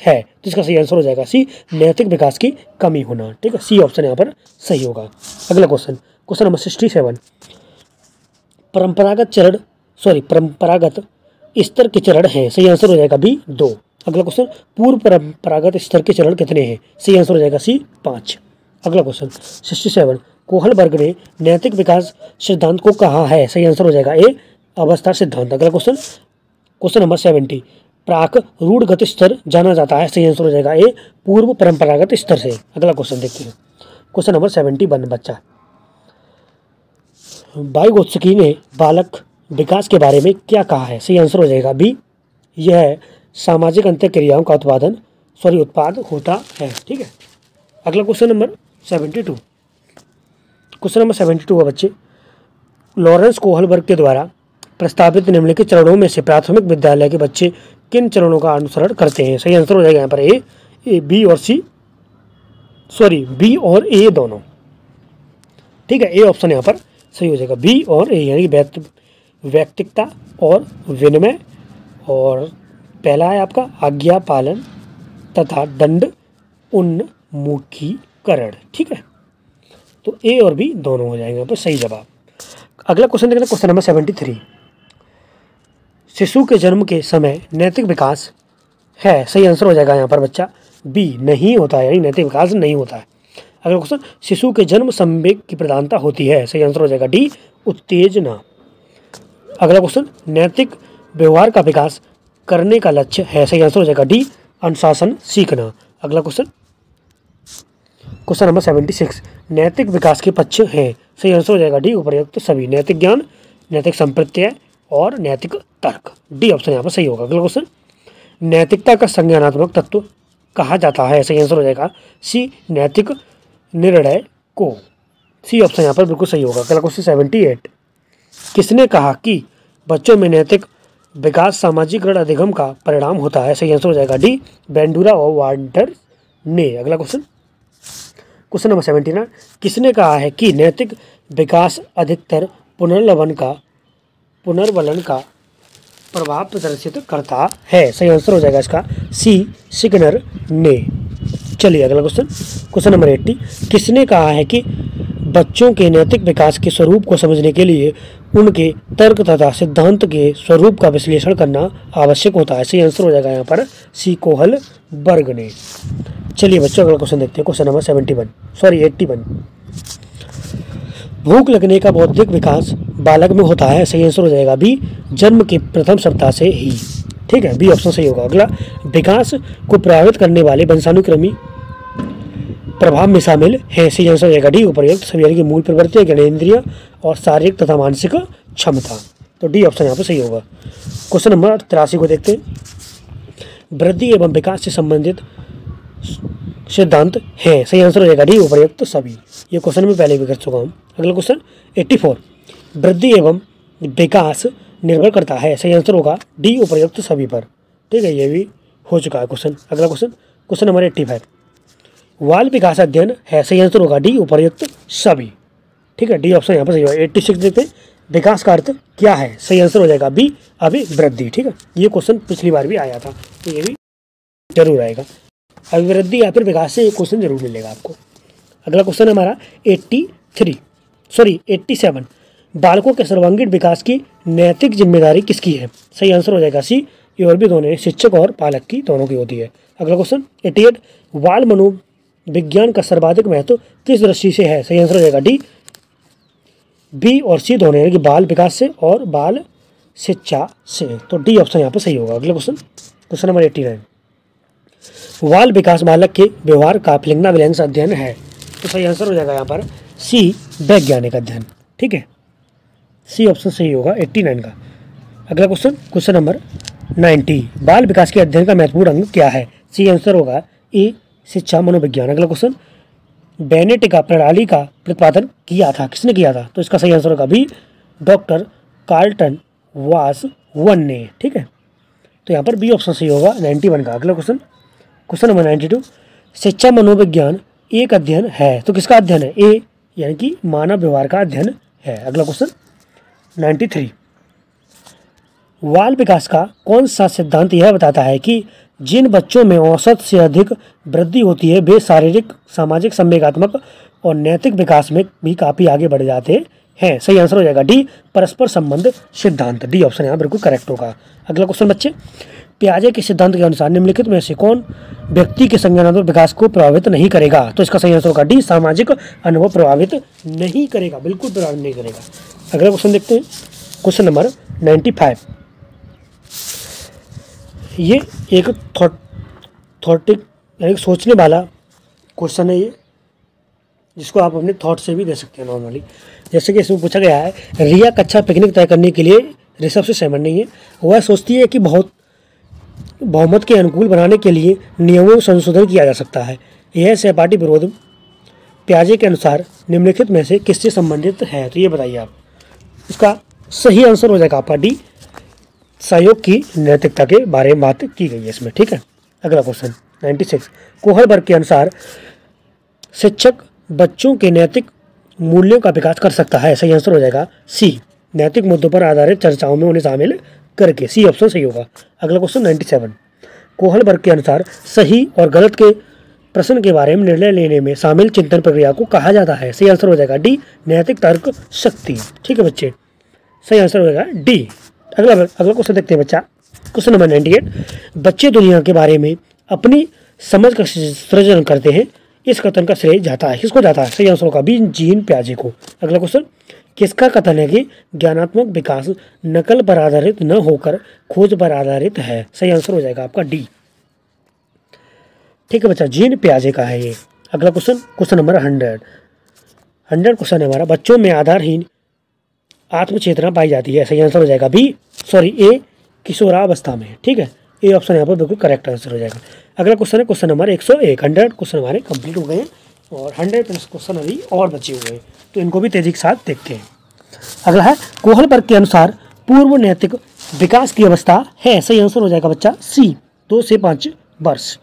है, तो इसका सही आंसर हो जाएगा सी, नैतिक विकास की कमी होना। ठीक है, सी ऑप्शन यहाँ पर सही होगा। अगला क्वेश्चन नंबर 67। परंपरागत स्तर के चरण हैं, सही आंसर हो जाएगा बी, 2। अगला क्वेश्चन, पूर्व परंपरागत स्तर के चरण कितने हैं? सही आंसर हो जाएगा सी, 5। अगला क्वेश्चन 67। कोहल वर्ग ने नैतिक विकास सिद्धांत को कहा है? सही आंसर हो जाएगा ए, अवस्था सिद्धांत। अगला क्वेश्चन नंबर 70। प्राक रूढ़गत स्तर जाना जाता है, सही आंसर हो जाएगा ए, पूर्व परंपरागत स्तर से। अगला क्वेश्चन देखते हैं, क्वेश्चन नंबर 71 बच्चा। वाइगोत्स्की ने बालक विकास के बारे में क्या कहा है? सही आंसर हो जाएगा बी, यह सामाजिक अंतःक्रियाओं का उत्पाद होता है। ठीक है, अगला क्वेश्चन नंबर 72। क्वेश्चन नंबर 72 है बच्चे, लॉरेंस कोहल वर्ग के द्वारा प्रस्तावित निम्नलिखित चरणों में से प्राथमिक विद्यालय के बच्चे किन चरणों का अनुसरण करते हैं? सही आंसर हो जाएगा यहाँ पर ए, बी और ए दोनों। ठीक है, ए ऑप्शन यहाँ पर सही हो जाएगा, बी और ए, यानी व्यक्तिकता और विनिमय, और पहला है आपका आज्ञा पालन तथा दंड उन्मुखीकरण। ठीक है, तो ए और बी दोनों हो जाएंगे यहाँ पर सही जवाब। अगला क्वेश्चन देखना, क्वेश्चन नंबर 73। शिशु के जन्म के समय नैतिक विकास है, सही आंसर हो जाएगा यहाँ पर बच्चा बी, नहीं होता है, यानी नैतिक विकास नहीं होता है। अगला क्वेश्चन, शिशु के जन्म संवेग की प्रधानता होती है, सही आंसर हो जाएगा डी, उत्तेजना। अगला क्वेश्चन, नैतिक व्यवहार का विकास करने का लक्ष्य है, सही आंसर हो जाएगा डी, अनुशासन सीखना। अगला क्वेश्चन नंबर 76। नैतिक विकास के पक्ष हैं, सही आंसर हो जाएगा डी, उपर्युक्त सभी। नैतिक ज्ञान, नैतिक संप्रत्यय और नैतिक तर्क। डी ऑप्शन यहाँ पर सही होगा। अगला क्वेश्चन, नैतिकता का संज्ञानात्मक तत्व कहा जाता है, सही आंसर हो जाएगा सी, नैतिक निर्णय को। सी ऑप्शन यहाँ पर बिल्कुल सही होगा। अगला क्वेश्चन 78, किसने कहा कि बच्चों में नैतिक विकास सामाजिक ऋण अधिगम का परिणाम होता है, सही आंसर हो जाएगा डी, बेंडूरा और वार्डर ने। अगला क्वेश्चन, क्वेश्चन नंबर 79, किसने कहा है कि नैतिक विकास अधिकतर पुनर्वलन का प्रभाव प्रदर्शित करता है, सही आंसर हो जाएगा इसका सी, सिग्नर ने। चलिए अगला क्वेश्चन, क्वेश्चन नंबर 80, किसने कहा है कि बच्चों के नैतिक विकास के स्वरूप को समझने के लिए उनके तर्क तथा सिद्धांत के स्वरूप का विश्लेषण करना आवश्यक होता है, सही आंसर हो जाएगा यहाँ पर सी, कोहल बर्ग ने। चलिए बच्चों अगला क्वेश्चन देखते हैं, क्वेश्चन नंबर 81। भूख लगने का बौद्धिक विकास बालक में होता है, सही आंसर हो जाएगा बी, जन्म के प्रथम सप्ताह से ही। ठीक है, बी ऑप्शन सही होगा। अगला, विकास को प्रभावित करने वाले वंशानुक्रमी प्रभाव में शामिल है, सही आंसर हो जाएगा डी, उपर्युक्त सभी यानी कि मूल प्रवृत्ति, ज्ञानेंद्रिय और शारीरिक तथा मानसिक क्षमता। तो डी ऑप्शन यहाँ पर सही होगा। क्वेश्चन नंबर 83 को देखते हैं, वृद्धि एवं विकास से संबंधित सिद्धांत है, सही आंसर हो जाएगा डी, उपर्युक्त सभी। ये क्वेश्चन मैं पहले भी कर चुका हूँ। अगला क्वेश्चन 84, वृद्धि एवं विकास निर्भर करता है, सही आंसर होगा डी, उपर्युक्त सभी पर। ठीक है, ये भी हो चुका है क्वेश्चन। अगला क्वेश्चन, क्वेश्चन नंबर 85, बाल विकास अध्ययन है, सही आंसर होगा डी, उपर्युक्त सभी। ठीक है, डी ऑप्शन यहाँ पर सही होगा। 86 देखते हैं, विकास का अर्थ क्या है, सही आंसर हो जाएगा बी, अभिवृद्धि। ठीक है, ये क्वेश्चन पिछली बार भी आया था, तो ये भी जरूर आएगा। अभिवृद्धि या फिर विकास से एक क्वेश्चन जरूर मिलेगा आपको। अगला क्वेश्चन हमारा 87, बालकों के सर्वांगीण विकास की नैतिक जिम्मेदारी किसकी है, सही आंसर हो जाएगा सी, ये और भी दोनों शिक्षक और पालक की, दोनों की होती है। अगला क्वेश्चन 88, बाल मनोविज्ञान का सर्वाधिक महत्व किस दृष्टि से है, सही आंसर हो जाएगा डी, बी और सी दोनों, यानी कि बाल विकास से और बाल शिक्षा से। तो डी ऑप्शन यहाँ पर सही होगा। अगला क्वेश्चन, क्वेश्चन नंबर 89, बाल विकास बालक के व्यवहार का फ्लिंगनाविलेंस अध्ययन है, तो सही आंसर हो जाएगा यहाँ पर सी, वैज्ञानिक अध्ययन। ठीक है, सी ऑप्शन सही होगा 89 का। अगला क्वेश्चन, क्वेश्चन नंबर 90, बाल विकास के अध्ययन का महत्वपूर्ण अंग क्या है, सी आंसर होगा ए, शिक्षा मनोविज्ञान। अगला क्वेश्चन, बेनेट का प्रणाली का प्रतिपादन किया था, किसने किया था, तो इसका सही आंसर होगा बी, डॉक्टर कार्लटन वास वन ने। ठीक है, तो यहाँ पर बी ऑप्शन सही होगा 91 का। अगला क्वेश्चन, क्वेश्चन नंबर 92, शिक्षा मनोविज्ञान एक अध्ययन है, तो किसका अध्ययन है, ए यानी कि मानव व्यवहार का अध्ययन है। अगला क्वेश्चन 93, बाल विकास का कौन सा सिद्धांत यह बताता है कि जिन बच्चों में औसत से अधिक वृद्धि होती है वे शारीरिक, सामाजिक, संवेगात्मक और नैतिक विकास में भी काफ़ी आगे बढ़ जाते हैं, सही आंसर हो जाएगा डी, परस्पर संबंध सिद्धांत। डी ऑप्शन यहाँ बिल्कुल करेक्ट होगा। अगला क्वेश्चन बच्चे, पियाजे के सिद्धांत के अनुसार निम्नलिखित में से कौन व्यक्ति के संज्ञानात्मक विकास को प्रभावित नहीं करेगा, तो इसका सही आंसर होगा डी, सामाजिक अनुभव प्रभावित नहीं करेगा, बिल्कुल प्रभावित नहीं करेगा। अगला क्वेश्चन देखते हैं, क्वेश्चन नंबर 95, ये एक थॉटिक यानी सोचने वाला क्वेश्चन है ये, जिसको आप अपने थॉट से भी दे सकते हैं नॉर्मली। जैसे कि इसमें पूछा गया है, रिया कक्षा पिकनिक तय करने के लिए ऋषभ से सहमत नहीं है। वह सोचती है कि बहुमत के अनुकूल बनाने के लिए नियमों में संशोधन किया जा सकता है। यह सहपाठी विरोध पियाजे के अनुसार निम्नलिखित में से किससे संबंधित है, तो ये बताइए आप। इसका सही आंसर हो जाएगा आपका डी, सहयोग की नैतिकता के बारे में बात की गई है इसमें। ठीक है, अगला क्वेश्चन 96, कोहल बर्ग के अनुसार शिक्षक बच्चों के नैतिक मूल्यों का विकास कर सकता है, सही आंसर हो जाएगा सी, नैतिक मुद्दों पर आधारित चर्चाओं में उन्हें शामिल करके। सी ऑप्शन सही होगा। अगला क्वेश्चन 97, कोहल बर्ग के अनुसार सही और गलत के प्रश्न के बारे में निर्णय लेने में शामिल चिंतन प्रक्रिया को कहा जाता है, सही आंसर हो जाएगा डी, नैतिक तर्क शक्ति। ठीक है बच्चे, सही आंसर हो जाएगा डी। अगला क्वेश्चन देखते हैं बच्चा, क्वेश्चन नंबर 98, बच्चे दुनिया के बारे में अपनी समझ का सृजन करते हैं, इस कथन का श्रेय जाता है, किसको जाता है, सही आंसर होगा बी, जीन पियाजे को। अगला क्वेश्चन, किसका कथन है कि ज्ञानात्मक विकास नकल पर आधारित न होकर खोज पर आधारित है, सही आंसर हो जाएगा आपका डी। ठीक है बच्चा, जीन पियाजे का है ये। अगला क्वेश्चन, क्वेश्चन नंबर 100 क्वेश्चन है हमारा, बच्चों में आधारहीन आत्मचेतना पाई जाती है। सही आंसर हो जाएगा बी, सॉरी ए, किशोरावस्था में। ठीक है, ए ऑप्शन यहाँ पर बिल्कुल करेक्ट आंसर हो जाएगा। अगला क्वेश्चन है क्वेश्चन नंबर 101। 100 क्वेश्चन हमारे कंप्लीट हो गए हैं और 100 प्लस क्वेश्चन अभी और बचे हुए हैं, तो इनको भी तेजी के साथ देखते हैं। अगला है कोहलबर्ग के अनुसार पूर्व नैतिक विकास की अवस्था है। सही आंसर हो जाएगा बच्चा सी, 2 से 5 वर्ष।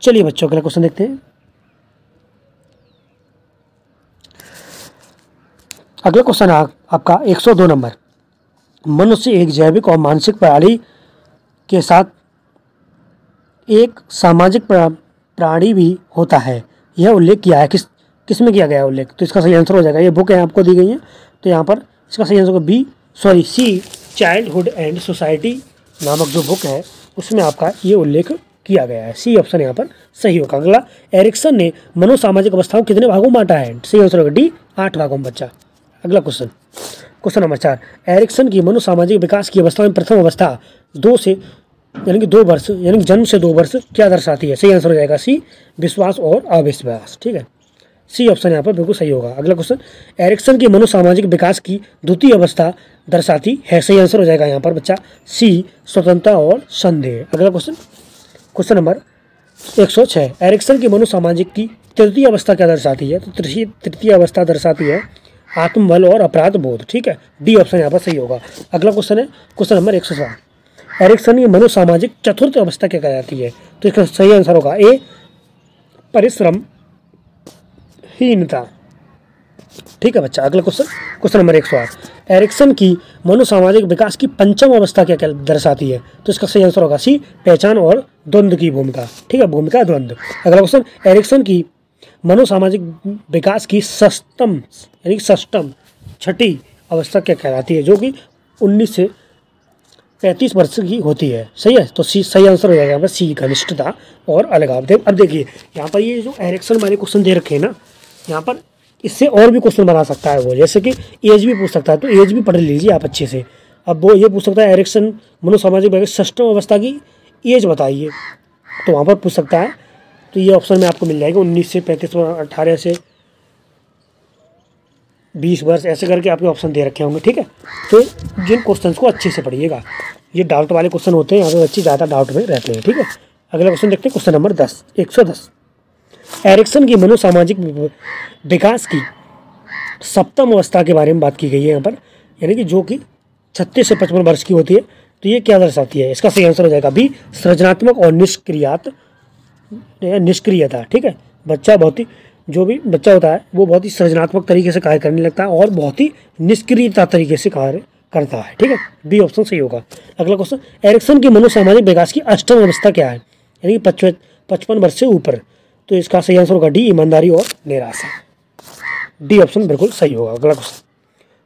चलिए बच्चों अगला क्वेश्चन देखते हैं। अगला क्वेश्चन है आपका 102 नंबर। मनुष्य एक जैविक और मानसिक प्रणाली के साथ एक सामाजिक प्राणी भी होता है, यह उल्लेख किया है किस में किया गया है उल्लेख? तो इसका सही आंसर हो जाएगा, ये बुक है आपको दी गई है, तो यहाँ पर इसका सही answer B, sorry C, childhood and society नामक जो बुक है उसमें आपका ये उल्लेख किया गया है। सी ऑप्शन यहाँ पर सही होगा। अगला, एरिक्सन ने मनोसामाजिक अवस्थाओं कितने भागों में बांटा है? सही आंसर होगा डी, 8 भागों में बच्चा। अगला क्वेश्चन, क्वेश्चन नंबर 4। एरिक्सन की मनोसामाजिक विकास की अवस्था में प्रथम अवस्था 2 से यानी कि 2 वर्ष यानी कि जन्म से 2 वर्ष क्या दर्शाती है? सही आंसर हो जाएगा सी, विश्वास और अविश्वास। ठीक है, सी ऑप्शन यहाँ पर बिल्कुल सही होगा। अगला क्वेश्चन, एरिक्सन की मनोसामाजिक विकास की द्वितीय अवस्था दर्शाती है। सही आंसर हो जाएगा यहाँ पर बच्चा सी, स्वतंत्रता और संदेह। अगला क्वेश्चन, क्वेश्चन नंबर 106। एरिक्सन की मनोसामाजिक की तृतीय अवस्था क्या दर्शाती है? तो तृतीय अवस्था दर्शाती है आत्मबल और अपराध बोध। ठीक है, डी ऑप्शन यहाँ पर सही होगा। अगला क्वेश्चन है क्वेश्चन नंबर 107। एरिक्सन की मनोसामाजिक चतुर्थ अवस्था क्या कहलाती है? तो इसका सही आंसर होगा ए, परिश्रमहीनता। ठीक है बच्चा। अगला क्वेश्चन, क्वेश्चन नंबर 108। एरिक्सन की मनोसामाजिक विकास की पंचम अवस्था क्या दर्शाती है? तो इसका सही आंसर होगा सी, पहचान और द्वंद्व की भूमिका। ठीक है, भूमिका द्वंद्व। अगला क्वेश्चन, एरिक्सन की मनोसामाजिक विकास की षष्टम यानी छठी अवस्था क्या कहलाती है, जो कि 19 से 35 वर्ष की होती है? सही है, तो सी सही आंसर हो जाएगा यहाँ पर सी, घनिष्ठता और अलगाव। अब देखिए यहाँ पर ये जो एरिक्सन वाले क्वेश्चन दे रखे हैं ना, यहाँ पर इससे और भी क्वेश्चन बना सकता है वो, जैसे कि एज भी पूछ सकता है, तो एज भी पढ़ लीजिए आप अच्छे से। अब वो ये पूछ सकता है एरिक्सन मनोसामाजिक विकास षष्टम अवस्था की एज बताइए, तो वहाँ पर पूछ सकता है। तो ये ऑप्शन में आपको मिल जाएगा 19 से 35, 18 से 20 वर्ष, ऐसे करके आपके ऑप्शन दे रखे होंगे। ठीक है, तो जिन क्वेश्चंस को अच्छे से पढ़िएगा, ये डाउट वाले क्वेश्चन होते हैं, यहाँ पे बच्चे ज़्यादा डाउट में रहते हैं। ठीक है, अगला क्वेश्चन देखते हैं, क्वेश्चन नंबर 110। एरिक्सन की मनोसामाजिक विकास की सप्तम अवस्था के बारे में बात की गई है यहाँ पर, यानी कि जो कि 36 से 55 वर्ष की होती है, तो ये क्या दर्शाती है? इसका सही आंसर हो जाएगा बी, सृजनात्मक और निष्क्रियता। ठीक है, बच्चा बहुत ही जो भी बच्चा होता है वो बहुत ही सृजनात्मक तरीके से कार्य करने लगता है और बहुत ही निष्क्रियता तरीके से कार्य करता है। ठीक है, बी ऑप्शन सही होगा। अगला क्वेश्चन, एरिक्सन की मनोसामाजिक विकास की अष्टम अवस्था क्या है? यानी कि 55 वर्ष से ऊपर, तो इसका सही आंसर होगा डी, ईमानदारी और निराशा। डी ऑप्शन बिल्कुल सही होगा। अगला क्वेश्चन,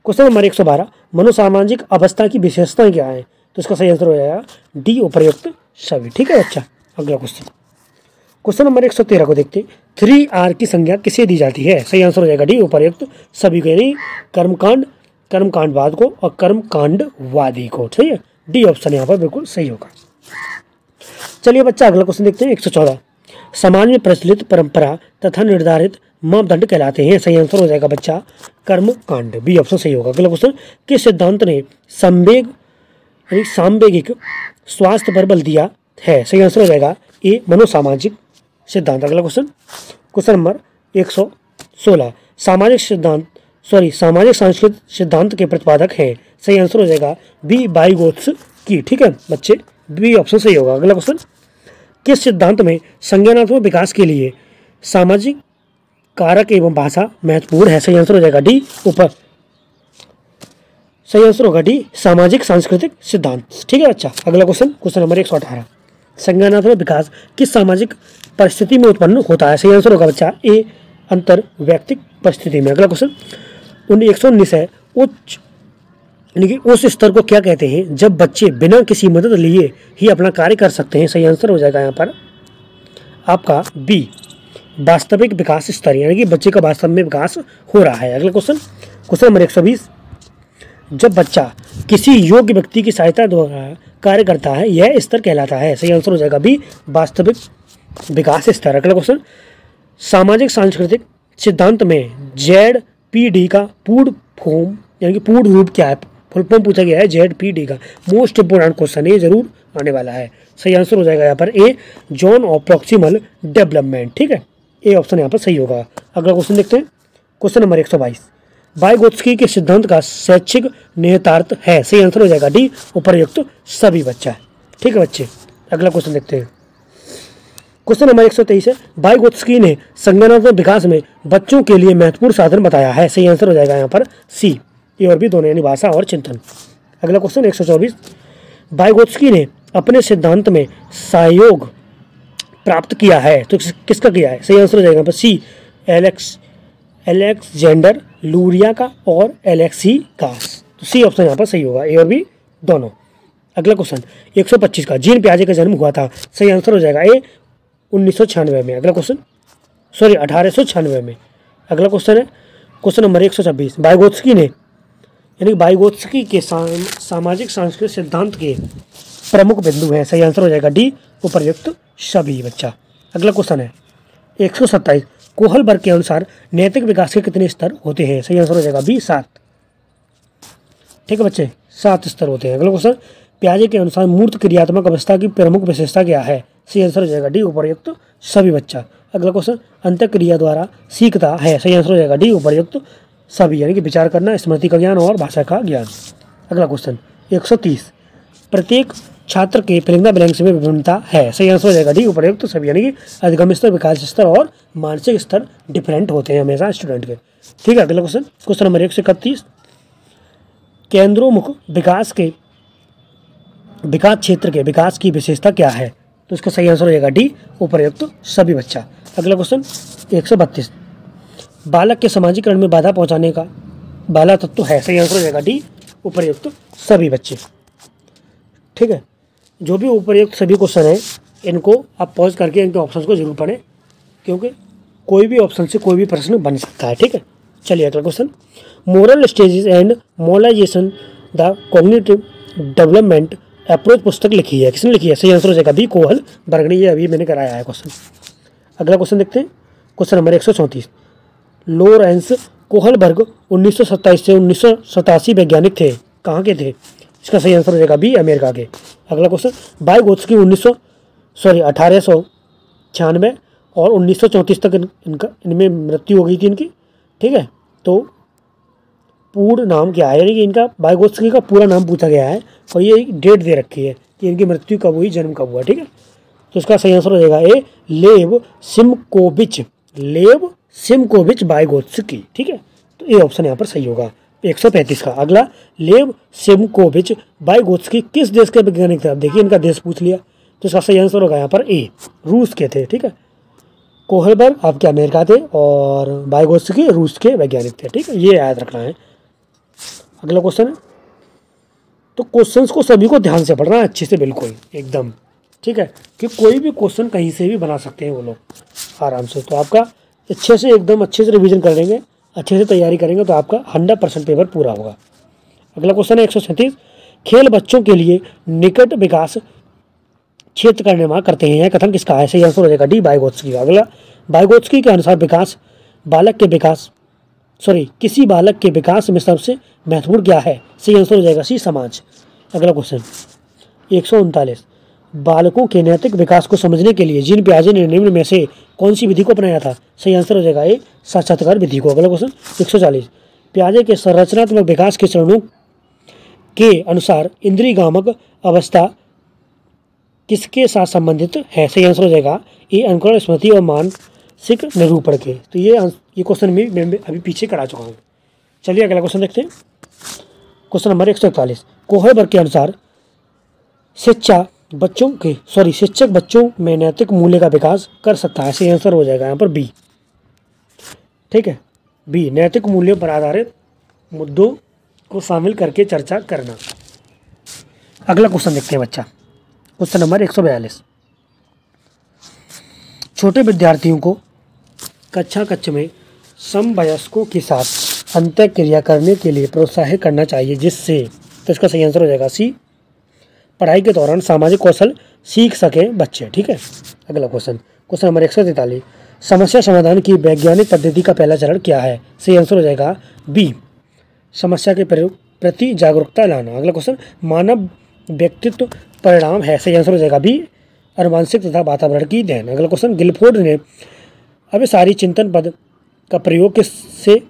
क्वेश्चन नंबर 112। मनोसामाजिक अवस्था की विशेषताएं क्या है? तो इसका सही आंसर हो जाएगा डी, उपर्युक्त सभी। ठीक है बच्चा। अगला क्वेश्चन, क्वेश्चन नंबर 113 को देखते हैं। 3R की संज्ञा किसे दी जाती है? सही आंसर हो जाएगा डी, उपर्युक्त सभी को, यानी कर्मकांडवाद को और कर्मकांडवादी को। सही है, डी ऑप्शन यहाँ पर बिल्कुल सही होगा। चलिए बच्चा अगला क्वेश्चन देखते हैं। 114। समाज में प्रचलित परंपरा तथा निर्धारित मापदंड कहलाते हैं। सही आंसर हो जाएगा बच्चा कर्मकांड, बी ऑप्शन सही होगा। अगला क्वेश्चन, किस सिद्धांत ने सांवेगिक स्वास्थ्य पर बल दिया है? सही आंसर हो जाएगा ए, मनोसामाजिक सिद्धांत। अगला क्वेश्चन, क्वेश्चन नंबर 116। सामाजिक सांस्कृतिक सिद्धांत के प्रतिपादक हैं। सही आंसर हो जाएगा बी, वाइगोत्स्की। ठीक है बच्चे, बी ऑप्शन सही होगा। अगला क्वेश्चन, किस सिद्धांत में संज्ञानात्मक विकास के लिए सामाजिक कारक एवं भाषा महत्वपूर्ण है? सही आंसर हो जाएगा डी, सही आंसर होगा डी, सामाजिक सांस्कृतिक सिद्धांत। ठीक है बच्चा। अगला क्वेश्चन, क्वेश्चन नंबर 118। संज्ञानात्मक विकास किस सामाजिक परिस्थिति में उत्पन्न होता है? सही आंसर होगा बच्चा ए, अंतर व्यक्तिक परिस्थिति में। अगला क्वेश्चन 119 है। उच्च यानी कि उस स्तर को क्या कहते हैं जब बच्चे बिना किसी मदद लिए ही अपना कार्य कर सकते हैं? सही आंसर हो जाएगा यहाँ पर आपका बी, वास्तविक विकास स्तर, यानी कि बच्चे का वास्तव में विकास हो रहा है। अगला क्वेश्चन, क्वेश्चन नंबर 120। जब बच्चा किसी योग्य व्यक्ति की सहायता द्वारा कार्य करता है, यह स्तर कहलाता है। सही आंसर हो जाएगा बी, वास्तविक विकास स्तर। अगला क्वेश्चन, सामाजिक सांस्कृतिक सिद्धांत में ZPD का पूर्ण फॉर्म यानी कि पूर्ण रूप क्या है, फुल फॉर्म पूछा गया है ZPD का। मोस्ट इंपोर्टेंट क्वेश्चन ये जरूर आने वाला है। सही आंसर हो जाएगा यहाँ पर ए, जोन ऑफ प्रॉक्सिमल डेवलपमेंट। ठीक है, ए ऑप्शन यहाँ पर सही होगा। अगला क्वेश्चन देखते हैं, क्वेश्चन नंबर 122। वाइगोत्स्की के सिद्धांत का शैक्षिक निहितार्थ है। सही आंसर हो जाएगा डी, उपर्युक्त सभी बच्चा। ठीक है बच्चे, अगला क्वेश्चन देखते हैं, क्वेश्चन नंबर 123 है। वाइगोत्स्की ने संज्ञानात्मक विकास में बच्चों के लिए महत्वपूर्ण साधन बताया है। सही आंसर हो जाएगा यहाँ पर सी, ए और बी दोनों, यानी भाषा और चिंतन। अगला क्वेश्चन 124। वाइगोत्स्की ने अपने सिद्धांत में सहयोग प्राप्त किया है, तो किसका किया है? सही आंसर हो जाएगा यहाँ पर सी, एलेक्जेंडर लूरिया का और एलेक्सी का। तो सी ऑप्शन यहाँ पर सही होगा, ए और बी दोनों। अगला क्वेश्चन 125 का, जीन पियाजे का जन्म हुआ था। सही आंसर हो जाएगा ए, 1996 में। अगला क्वेश्चन 1896 में। अगला क्वेश्चन है क्वेश्चन नंबर 126। वाइगोत्स्की ने, यानी वाइगोत्स्की के सामाजिक सांस्कृतिक सिद्धांत के प्रमुख बिंदु हैं। सही आंसर हो जाएगा डी, उपर्युक्त सभी बच्चा। अगला क्वेश्चन है 127। कोहलबर्ग के अनुसार नैतिक विकास के कितने स्तर होते हैं? सही आंसर हो जाएगा बी, 7। ठीक है बच्चे, 7 स्तर होते हैं। अगला क्वेश्चन, पियाजे के अनुसार मूर्त क्रियात्मक अवस्था की प्रमुख विशेषता क्या है? सही आंसर हो जाएगा डी, उपर्युक्त सभी बच्चा। अगला क्वेश्चन, अंतःक्रिया द्वारा सीखता है। सही आंसर हो जाएगा डी, उपर्युक्त सभी, यानी कि विचार करना, स्मृति का ज्ञान और भाषा का ज्ञान। अगला क्वेश्चन 130। प्रत्येक छात्र के फिलिंग द ब्लैंक्स में विभिन्नता है। सही आंसर हो जाएगा डी, उपर्युक्त सभी, यानी कि अधिगम स्तर, विकास स्तर और मानसिक स्तर डिफरेंट होते हैं हमेशा स्टूडेंट के। ठीक है, अगला क्वेश्चन, क्वेश्चन नंबर 131। केंद्रोन्मुख विकास क्षेत्र के विकास की विशेषता क्या है? तो इसका सही आंसर हो जाएगा डी, उपर्युक्त सभी बच्चा। अगला क्वेश्चन 132। बालक के समाजीकरण में बाधा पहुंचाने का बाला तत्व है। सही आंसर हो जाएगा डी, उपर्युक्त सभी बच्चे। ठीक है, जो भी उपर्युक्त सभी क्वेश्चन है इनको आप पॉज करके इनके ऑप्शन को जरूर पढ़ें, क्योंकि कोई भी ऑप्शन से कोई भी प्रश्न बन सकता है। ठीक है, चलिए अगला question, moral stages and moralization the cognitive development approach पुस्तक लिखी है, किसने लिखी है? सही आंसर हो जाएगा बी, कोहलबर्ग ने। ये अभी मैंने कराया है क्वेश्चन। अगला क्वेश्चन देखते हैं, क्वेश्चन नंबर 134। लॉरेंस कोहलबर्ग 1927 से 1987 वैज्ञानिक थे, कहाँ के थे? इसका सही आंसर हो जाएगा बी, अमेरिका के। अगला क्वेश्चन, वाइगोत्स्की 1896 और 1934 तक इनमें मृत्यु हो गई थी इनकी। ठीक है, तो पूर्ण नाम क्या है, यानी कि इनका वाइगोत्स्की का पूरा नाम पूछा गया है और ये एक डेट दे रखी है कि इनकी मृत्यु कब हुई, जन्म कब हुआ। ठीक है, तो इसका सही आंसर हो जाएगा ए, लेव सिमकोविच वाइगोत्स्की। ठीक है, तो ए ऑप्शन यहाँ पर सही होगा। 135 का अगला, लेव सिमकोविच वाइगोत्स्की किस देश के वैज्ञानिक थे? अब देखिए इनका देश पूछ लिया, तो इसका सही आंसर होगा यहाँ पर ए, रूस के थे। ठीक है, कोहलबर्ग आपके अमेरिका थे और वाइगोत्स्की रूस के वैज्ञानिक थे। ठीक है, ये याद रखना है। अगला क्वेश्चन है, तो क्वेश्चंस को सभी को ध्यान से पढ़ना है, अच्छे से, बिल्कुल एकदम। ठीक है, कि कोई भी क्वेश्चन कहीं से भी बना सकते हैं वो लोग आराम से। तो आपका अच्छे से एकदम अच्छे से रिवीजन करेंगे, अच्छे से तैयारी करेंगे तो आपका 100% पेपर पूरा होगा। अगला क्वेश्चन है 137। खेल बच्चों के लिए निकट विकास क्षेत्र का निर्माण करते हैं, कथन किसका है? सही आंसर हो जाएगा डी, वाइगोत्स्की का। अगला, वाइगोत्स्की के अनुसार किसी बालक के विकास में सबसे महत्वपूर्ण क्या है? सही आंसर हो जाएगा सी, समाज। अगला क्वेश्चन 139। बालकों के नैतिक विकास को समझने के लिए जीन पियाजे ने निम्न में से कौन सी विधि को अपनाया था? सही आंसर हो जाएगा ए, साक्षात्कार विधि को। अगला क्वेश्चन 140। पियाजे के संरचनात्मक विकास के चरणों के अनुसार इंद्रियगामक अवस्था किसके साथ संबंधित है? सही आंसर हो जाएगा ए, अनुकरण, स्मृति और मानसिक निरूपण के। तो ये क्वेश्चन मैं अभी पीछे करा चुका हूँ। चलिए अगला क्वेश्चन देखते हैं, क्वेश्चन नंबर 141। कोहलबर्ग के अनुसार शिक्षक बच्चों में नैतिक मूल्य का विकास कर सकता है। सही आंसर हो जाएगा यहाँ पर बी। ठीक है, बी, नैतिक मूल्यों पर आधारित मुद्दों को शामिल करके चर्चा करना। अगला क्वेश्चन देखते हैं बच्चा, क्वेश्चन नंबर 142। छोटे विद्यार्थियों को कक्षा में समवयस्कों के साथ अंतःक्रिया करने के लिए प्रोत्साहित करना चाहिए, जिससे, तो इसका सही आंसर हो जाएगा सी, पढ़ाई के दौरान सामाजिक कौशल सीख सके बच्चे। ठीक है, अगला क्वेश्चन नंबर 143। समस्या समाधान की वैज्ञानिक पद्धति का पहला चरण क्या है? सही आंसर हो जाएगा बी, समस्या के प्रति जागरूकता लाना। अगला क्वेश्चन, मानव व्यक्तित्व परिणाम है। सही आंसर हो जाएगा बी, अनुवांशिक तथा वातावरण की देन। अगला क्वेश्चन, गिलफोर्ड ने अभिसारी चिंतन पद का प्रयोग किससे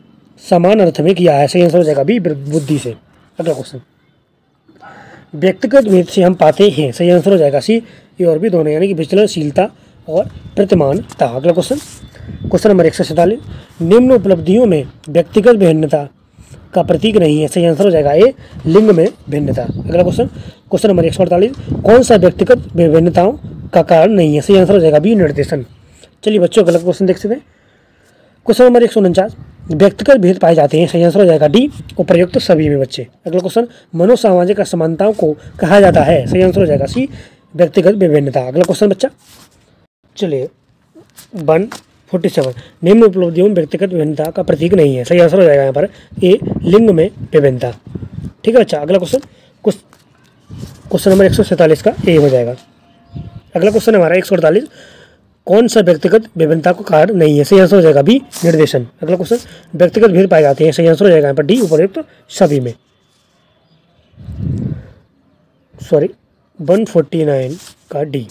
समान अर्थ में किया है। सही आंसर हो जाएगा बी, बुद्धि से। अगला क्वेश्चन, व्यक्तिगत भेद से हम पाते हैं। सही आंसर हो जाएगा सी, ए और बी दोनों, यानी कि विचलनशीलता और प्रतिमानता। अगला क्वेश्चन, क्वेश्चन नंबर 147, निम्न उपलब्धियों में व्यक्तिगत भिन्नता का प्रतीक नहीं है। सही आंसर हो जाएगा ए, लिंग में भिन्नता। अगला क्वेश्चन, क्वेश्चन नंबर 148, कौन सा व्यक्तिगत विभिन्नताओं का कारण नहीं है। सही आंसर हो जाएगा बी, निर्देशन। चलिए बच्चों, अगला क्वेश्चन देख सकते हैं। क्वेश्चन नंबर 149, व्यक्तिगत भेद पाए जाते हैं। सही आंसर हो जाएगा डी, उपर्युक्त सभी में बच्चे। अगला क्वेश्चन, मनोसामाजिक असमानताओं को कहा जाता है। सही आंसर हो जाएगा सी, व्यक्तिगत विभिन्नता। अगला क्वेश्चन बच्चा, चलिए 147, निम्न उपलब्धियों में व्यक्तिगत विभिन्नता का प्रतीक नहीं है। सही आंसर हो जाएगा यहाँ पर ए, लिंग में विभिन्नता। ठीक है बच्चा। अगला क्वेश्चन, क्वेश्चन नंबर 147 का ए हो जाएगा। अगला क्वेश्चन हमारा 148, कौन सा व्यक्तिगत विभिन्नता को कारण नहीं है। सही आंसर हो जाएगा बी, निर्देशन। अगला क्वेश्चन, व्यक्तिगत भेद पाए जाते हैं। सही आंसर हो जाएगा यहाँ पर डी, उपर्युक्त सभी में। 149 का डी,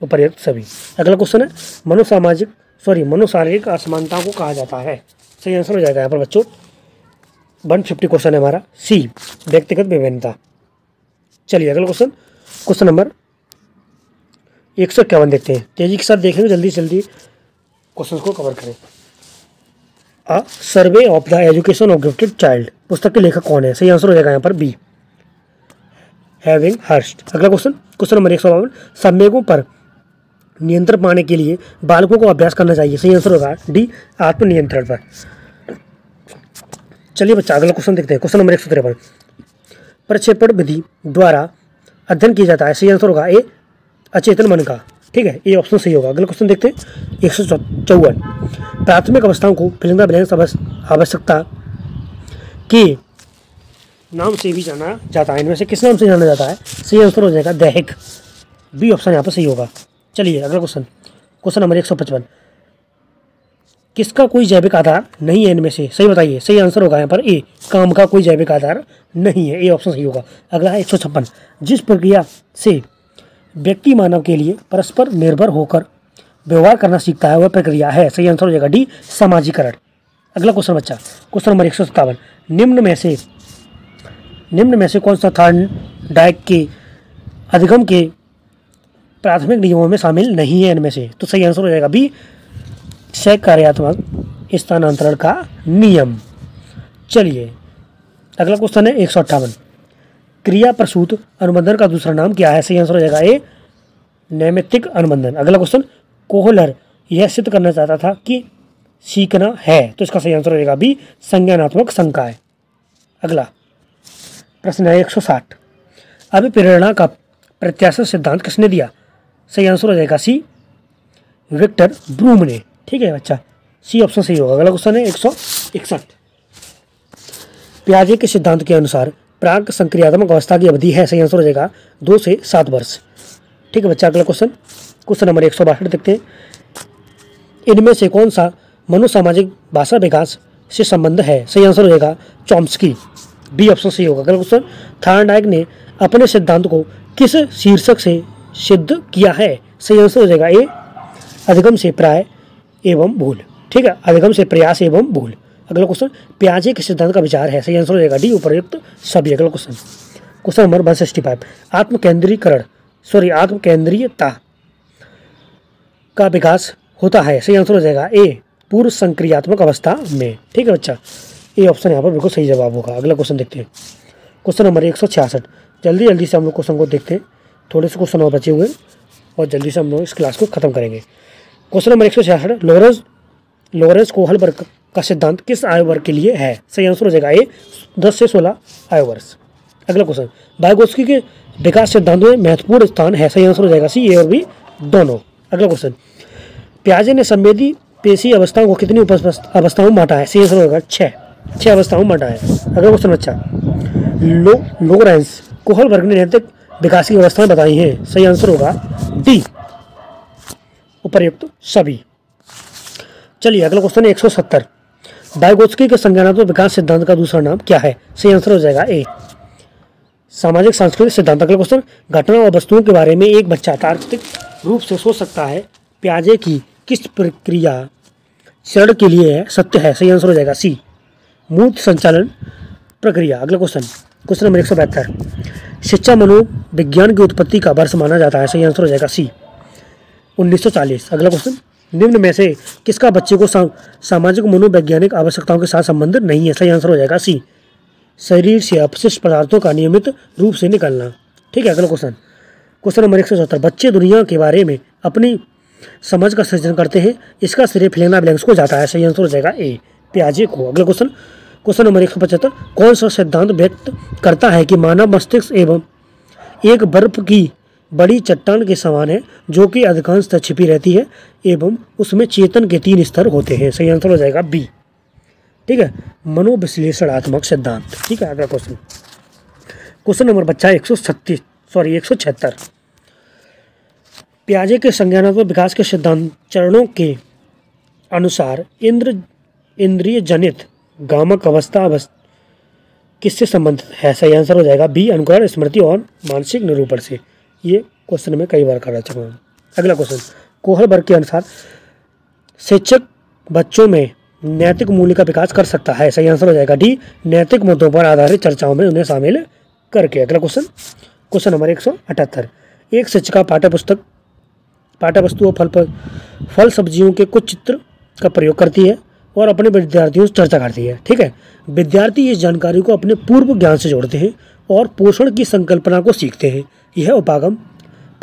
उपर्युक्त सभी। अगला क्वेश्चन है, मनोशारीरिक असमानताओं को कहा जाता है। सही आंसर हो जाएगा यहाँ पर बच्चों 150 क्वेश्चन है हमारा सी, व्यक्तिगत विभिन्नता। चलिए अगला क्वेश्चन, क्वेश्चन नंबर 151 देखते हैं। तेजी के साथ देखेंगे, जल्दी जल्दी क्वेश्चन को कवर करें। A survey of the education of gifted child पुस्तक के लेखक कौन है। सही आंसर हो जाएगा यहाँ पर बी, हैविंग हर्स्ट। अगला क्वेश्चन, क्वेश्चन नंबर 152, संवेगों पर नियंत्रण पाने के लिए बालकों को अभ्यास करना चाहिए। सही आंसर होगा डी, आत्मनियंत्रण पर। चलिए बच्चा, अगला क्वेश्चन देखते हैं। क्वेश्चन नंबर 153, प्रक्षेपण विधि द्वारा अध्ययन किया जाता है। सही आंसर होगा ए, अचेतन मन का। ठीक है, ये ऑप्शन सही होगा। अगला क्वेश्चन देखते हैं 154, प्राथमिक अवस्थाओं को फिलिंग द ब्लैंक्स आवश्यकता के नाम से भी जाना जाता है। इनमें से किस नाम से जाना जाता है। सही आंसर हो जाएगा दैहिक, बी ऑप्शन यहाँ पर सही होगा। चलिए अगला क्वेश्चन, क्वेश्चन नंबर 155, किसका कोई जैविक आधार नहीं है इनमें से। सही बताइए। सही आंसर होगा यहाँ पर ए, काम का कोई जैविक आधार नहीं है। ए ऑप्शन सही होगा। अगला है 156, जिस प्रक्रिया से व्यक्ति मानव के लिए परस्पर निर्भर होकर व्यवहार करना सीखता है वह प्रक्रिया है। सही आंसर हो जाएगा डी, सामाजिकरण। अगला क्वेश्चन बच्चा, क्वेश्चन नंबर 157, निम्न में से कौन सा थॉर्नडाइक के अधिगम के प्राथमिक नियमों में शामिल नहीं है इनमें से। तो सही आंसर हो जाएगा बी, सहकार्यात्मक स्थानांतरण का नियम। चलिए अगला क्वेश्चन है 158, क्रिया प्रसूत अनुबंधन का दूसरा नाम क्या है। सही आंसर हो जाएगा ए, नैमित्तिक अनुबंधन। अगला क्वेश्चन, कोहलर यह सिद्ध करना चाहता था कि सीखना है, तो इसका सही आंसर हो जाएगा बी, संज्ञानात्मक संकाय। अगला प्रश्न है 160, अभिप्रेरणा का प्रत्याशा सिद्धांत किसने दिया। सही आंसर हो जाएगा सी, विक्टर ब्रूम ने। ठीक है बच्चा, सी ऑप्शन सही होगा। अगला क्वेश्चन है 161, पियाजे के सिद्धांत के अनुसार प्राक संक्रियात्मक अवस्था की अवधि है। सही आंसर हो जाएगा 2 से 7 वर्ष। ठीक है बच्चा। अगला क्वेश्चन, क्वेश्चन नंबर 162 देखते हैं। इनमें से कौन सा मनोसामाजिक भाषा विकास से संबंध है। सही आंसर हो जाएगा चॉम्स्की, बी ऑप्शन सही होगा। अगला क्वेश्चन, थॉर्नडाइक ने अपने सिद्धांत को किस शीर्षक से सिद्ध किया है। सही आंसर हो जाएगा ए, अधिगम से प्राय एवं भूल। ठीक है, अधिगम से प्रयास एवं भूल। अगला क्वेश्चन, पियाजे के सिद्धांत का विचार है। सही आंसर हो जाएगा डी, उपर्युक्त सभी। अगला क्वेश्चन, क्वेश्चन नंबर 165, आत्मकेंद्रीयता का विकास होता है। सही आंसर हो जाएगा ए, पूर्व संक्रियात्मक अवस्था में। ठीक है बच्चा, ए ऑप्शन यहाँ पर बिल्कुल सही जवाब होगा। अगला क्वेश्चन देखते हैं। क्वेश्चन नंबर 166, जल्दी से हम लोग क्वेश्चन को देखते हैं। थोड़े से क्वेश्चन और बचे हुए और जल्दी से हम लोग इस क्लास को खत्म करेंगे। क्वेश्चन नंबर 166, लॉरेंस कोहलबर्ग का सिद्धांत किस आयु वर्ग के लिए है। सही आंसर हो जाएगा ए, 10 से 16 आयु वर्ष। अगला क्वेश्चन, वाइगोत्स्की के विकास सिद्धांतों में महत्वपूर्ण स्थान है। सही आंसर हो जाएगा सी, ए और बी दोनों। अगला क्वेश्चन, पियाजे ने संवेदी पेशी अवस्थाओं को कितनी अवस्थाओं में बांटा है। सही आंसर होगा 6 अवस्थाओं में बांटा है। अगला क्वेश्चन बच्चा, लॉरेंस कोहलबर्ग ने नैतिक विकास की अवस्थाएं बताई हैं। सही आंसर होगा डी, उपर्युक्त सभी। चलिए अगला क्वेश्चन है 170, वाइगोत्स्की के संज्ञानात्मक विकास सिद्धांत का दूसरा नाम क्या है? सही आंसर हो जाएगा ए, सामाजिक सांस्कृतिक सिद्धांत। अगला क्वेश्चन, घटना और वस्तुओं के बारे में एक बच्चा तार्किक रूप से सोच सकता है, प्याजे की किस प्रक्रिया क्षण के लिए सत्य है? सही आंसर हो जाएगा सी, मूर्त संचालन प्रक्रिया। अगला क्वेश्चन, क्वेश्चन नंबर 172, शिक्षा मनोविज्ञान की उत्पत्ति का वर्ष माना जाता है? सही आंसर हो जाएगा सी, 1940। अगला क्वेश्चन, निम्न में से किसका बच्चे को सामाजिक मनोवैज्ञानिक आवश्यकताओं के साथ संबंध नहीं है? सही आंसर हो जाएगा सी, शरीर से अपशिष्ट पदार्थों का नियमित रूप से निकलना। ठीक है। अगला क्वेश्चन, क्वेश्चन नंबर 174, बच्चे दुनिया के बारे में अपनी समझ का सृजन करते हैं, इसका श्रेय फिलेना ब्लैंक्स को जाता है? सही आंसर हो जाएगा ए, प्याजे को। अगला क्वेश्चन, क्वेश्चन नंबर 175, कौन सा सिद्धांत व्यक्त करता है कि मानव मस्तिष्क एवं एक बर्फ की बड़ी चट्टान के समान है, जो कि अधिकांशतः छिपी रहती है एवं उसमें चेतन के 3 स्तर होते हैं? सही आंसर हो जाएगा बी। ठीक है, मनोविश्लेषणात्मक सिद्धांत। ठीक है। अगला क्वेश्चन, क्वेश्चन नंबर 176, प्याजे के संज्ञानात्मक विकास के सिद्धांत चरणों के अनुसार इंद्रिय जनित गामक अवस्था किससे संबंधित है? सही आंसर हो जाएगा बी, अनुकरण, स्मृति और मानसिक निरूपण से। ये क्वेश्चन में कई बार करा चुका हूँ। अगला क्वेश्चन, कोहलबर्ग के अनुसार शिक्षक बच्चों में नैतिक मूल्य का विकास कर सकता है? सही आंसर हो जाएगा डी, नैतिक मुद्दों पर आधारित चर्चाओं में उन्हें शामिल करके। अगला क्वेश्चन, क्वेश्चन नंबर 178, एक शिक्षिका पाठ्यवस्तु और फल सब्जियों के कुछ चित्र का प्रयोग करती है और अपने विद्यार्थियों से चर्चा करती है। ठीक है, विद्यार्थी इस जानकारी को अपने पूर्व ज्ञान से जोड़ते हैं और पोषण की संकल्पना को सीखते हैं। यह उपागम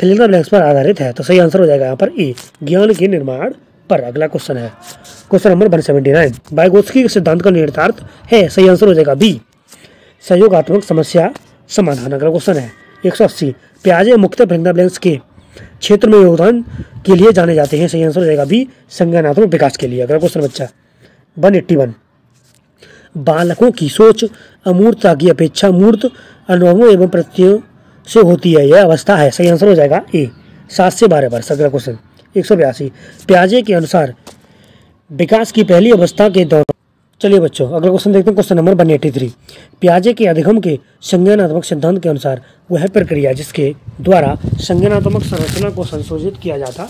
फिलेना ब्लैंक्स पर आधारित है, तो सही आंसर हो जाएगा यहाँ पर ए, ज्ञान के निर्माण पर। अगला क्वेश्चन है क्वेश्चन नंबर 179, वाइगोत्स्की के सिद्धांत का निहितार्थ है? सही आंसर हो जाएगा बी, सहयोगात्मक समस्या समाधान। अगला क्वेश्चन है 180, प्याजे मुख्यतः फिलेना ब्लैंक्स के क्षेत्र में योगदान के लिए जाने जाते हैं? सही आंसर हो जाएगा बी, संज्ञानात्मक विकास के लिए। अगला क्वेश्चन बच्चा 181, बालकों की सोच अमूर्तता की अपेक्षा मूर्त अनुभवों एवं प्रत्ययों से होती है, यह अवस्था है? सही आंसर हो जाएगा ए, 7 से 12 वर्ष। अगला क्वेश्चन 182, प्याजे के अनुसार विकास की पहली अवस्था के दौरान। चलिए बच्चों, अगला क्वेश्चन देखते हैं, क्वेश्चन नंबर 183, प्याजे के अधिगम के संज्ञानात्मक सिद्धांत के अनुसार वह प्रक्रिया जिसके द्वारा संज्ञानात्मक संरचना को संशोधित किया जाता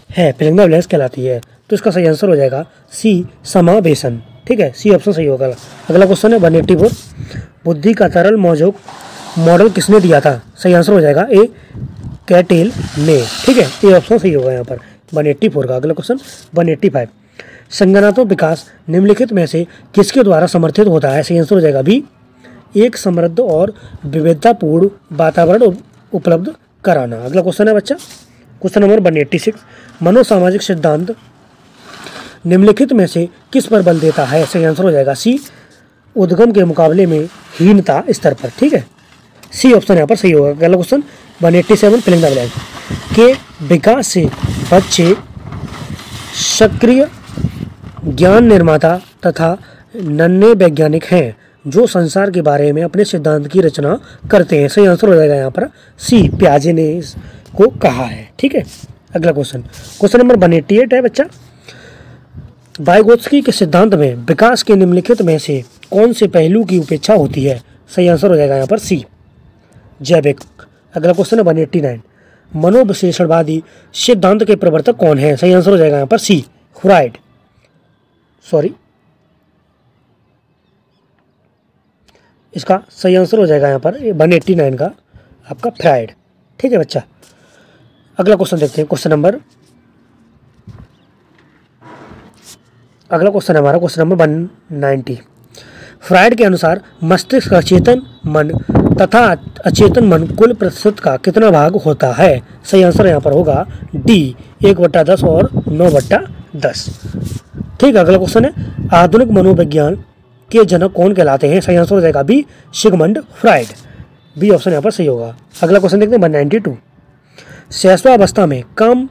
है फिलेना ब्लैंक्स कहलाती है? तो इसका सही आंसर हो जाएगा सी, समावेशन। ठीक है, सी ऑप्शन सही होगा। अगला क्वेश्चन है 184, बुद्धि का तरल मॉडल किसने दिया था? सही आंसर हो जाएगा ए, कैटेल ने। ठीक है, ए ऑप्शन सही होगा यहाँ पर 184 का। अगला क्वेश्चन 185, संज्ञानात्मक विकास निम्नलिखित में से किसके द्वारा समर्थित होता है? सही आंसर हो जाएगा बी, एक समृद्ध और विविधतापूर्ण वातावरण उपलब्ध कराना। अगला क्वेश्चन है बच्चा क्वेश्चन नंबर 186, मनोसामाजिक सिद्धांत निम्नलिखित में से किस पर बल देता है? सही आंसर हो जाएगा सी, उद्गम के मुकाबले में हीनता स्तर पर। ठीक है, सी ऑप्शन यहाँ पर सही होगा। अगला क्वेश्चन 187, फिलेना ब्लैंक्स के विकास से बच्चे सक्रिय ज्ञान निर्माता तथा नन्हे वैज्ञानिक हैं जो संसार के बारे में अपने सिद्धांत की रचना करते हैं? सही आंसर हो जाएगा यहाँ पर सी, प्याजे ने इसको कहा है। ठीक है, अगला क्वेश्चन नंबर 188 है बच्चा, वाइगोत्स्की के सिद्धांत में विकास के निम्नलिखित में से कौन से पहलू की उपेक्षा होती है? सही आंसर हो जाएगा यहाँ पर सी, जैविक। अगला क्वेश्चन है 189, मनोविश्लेषणवादी सिद्धांत के प्रवर्तक कौन है? सही आंसर हो जाएगा यहाँ पर सी, फ्राइड। इसका सही आंसर हो जाएगा यहाँ पर 189 का आपका फ्राइड। ठीक है बच्चा, अगला क्वेश्चन देखते हैं। अगला क्वेश्चन है हमारा क्वेश्चन नंबर 190, फ्राइड के अनुसार मस्तिष्क का चेतन मन तथा अचेतन मन कुल प्रतिशत का कितना भाग होता है? सही आंसर यहाँ पर होगा डी, 1/10 और 9/10। ठीक है, अगला क्वेश्चन है, आधुनिक मनोविज्ञान के जनक कौन कहलाते हैं? सही आंसर हो जाएगा B, Sigmund Freud. B option यहाँ पर सही होगा। अगला क्वेश्चन देखते हैं 192, शैशवावस्था में काम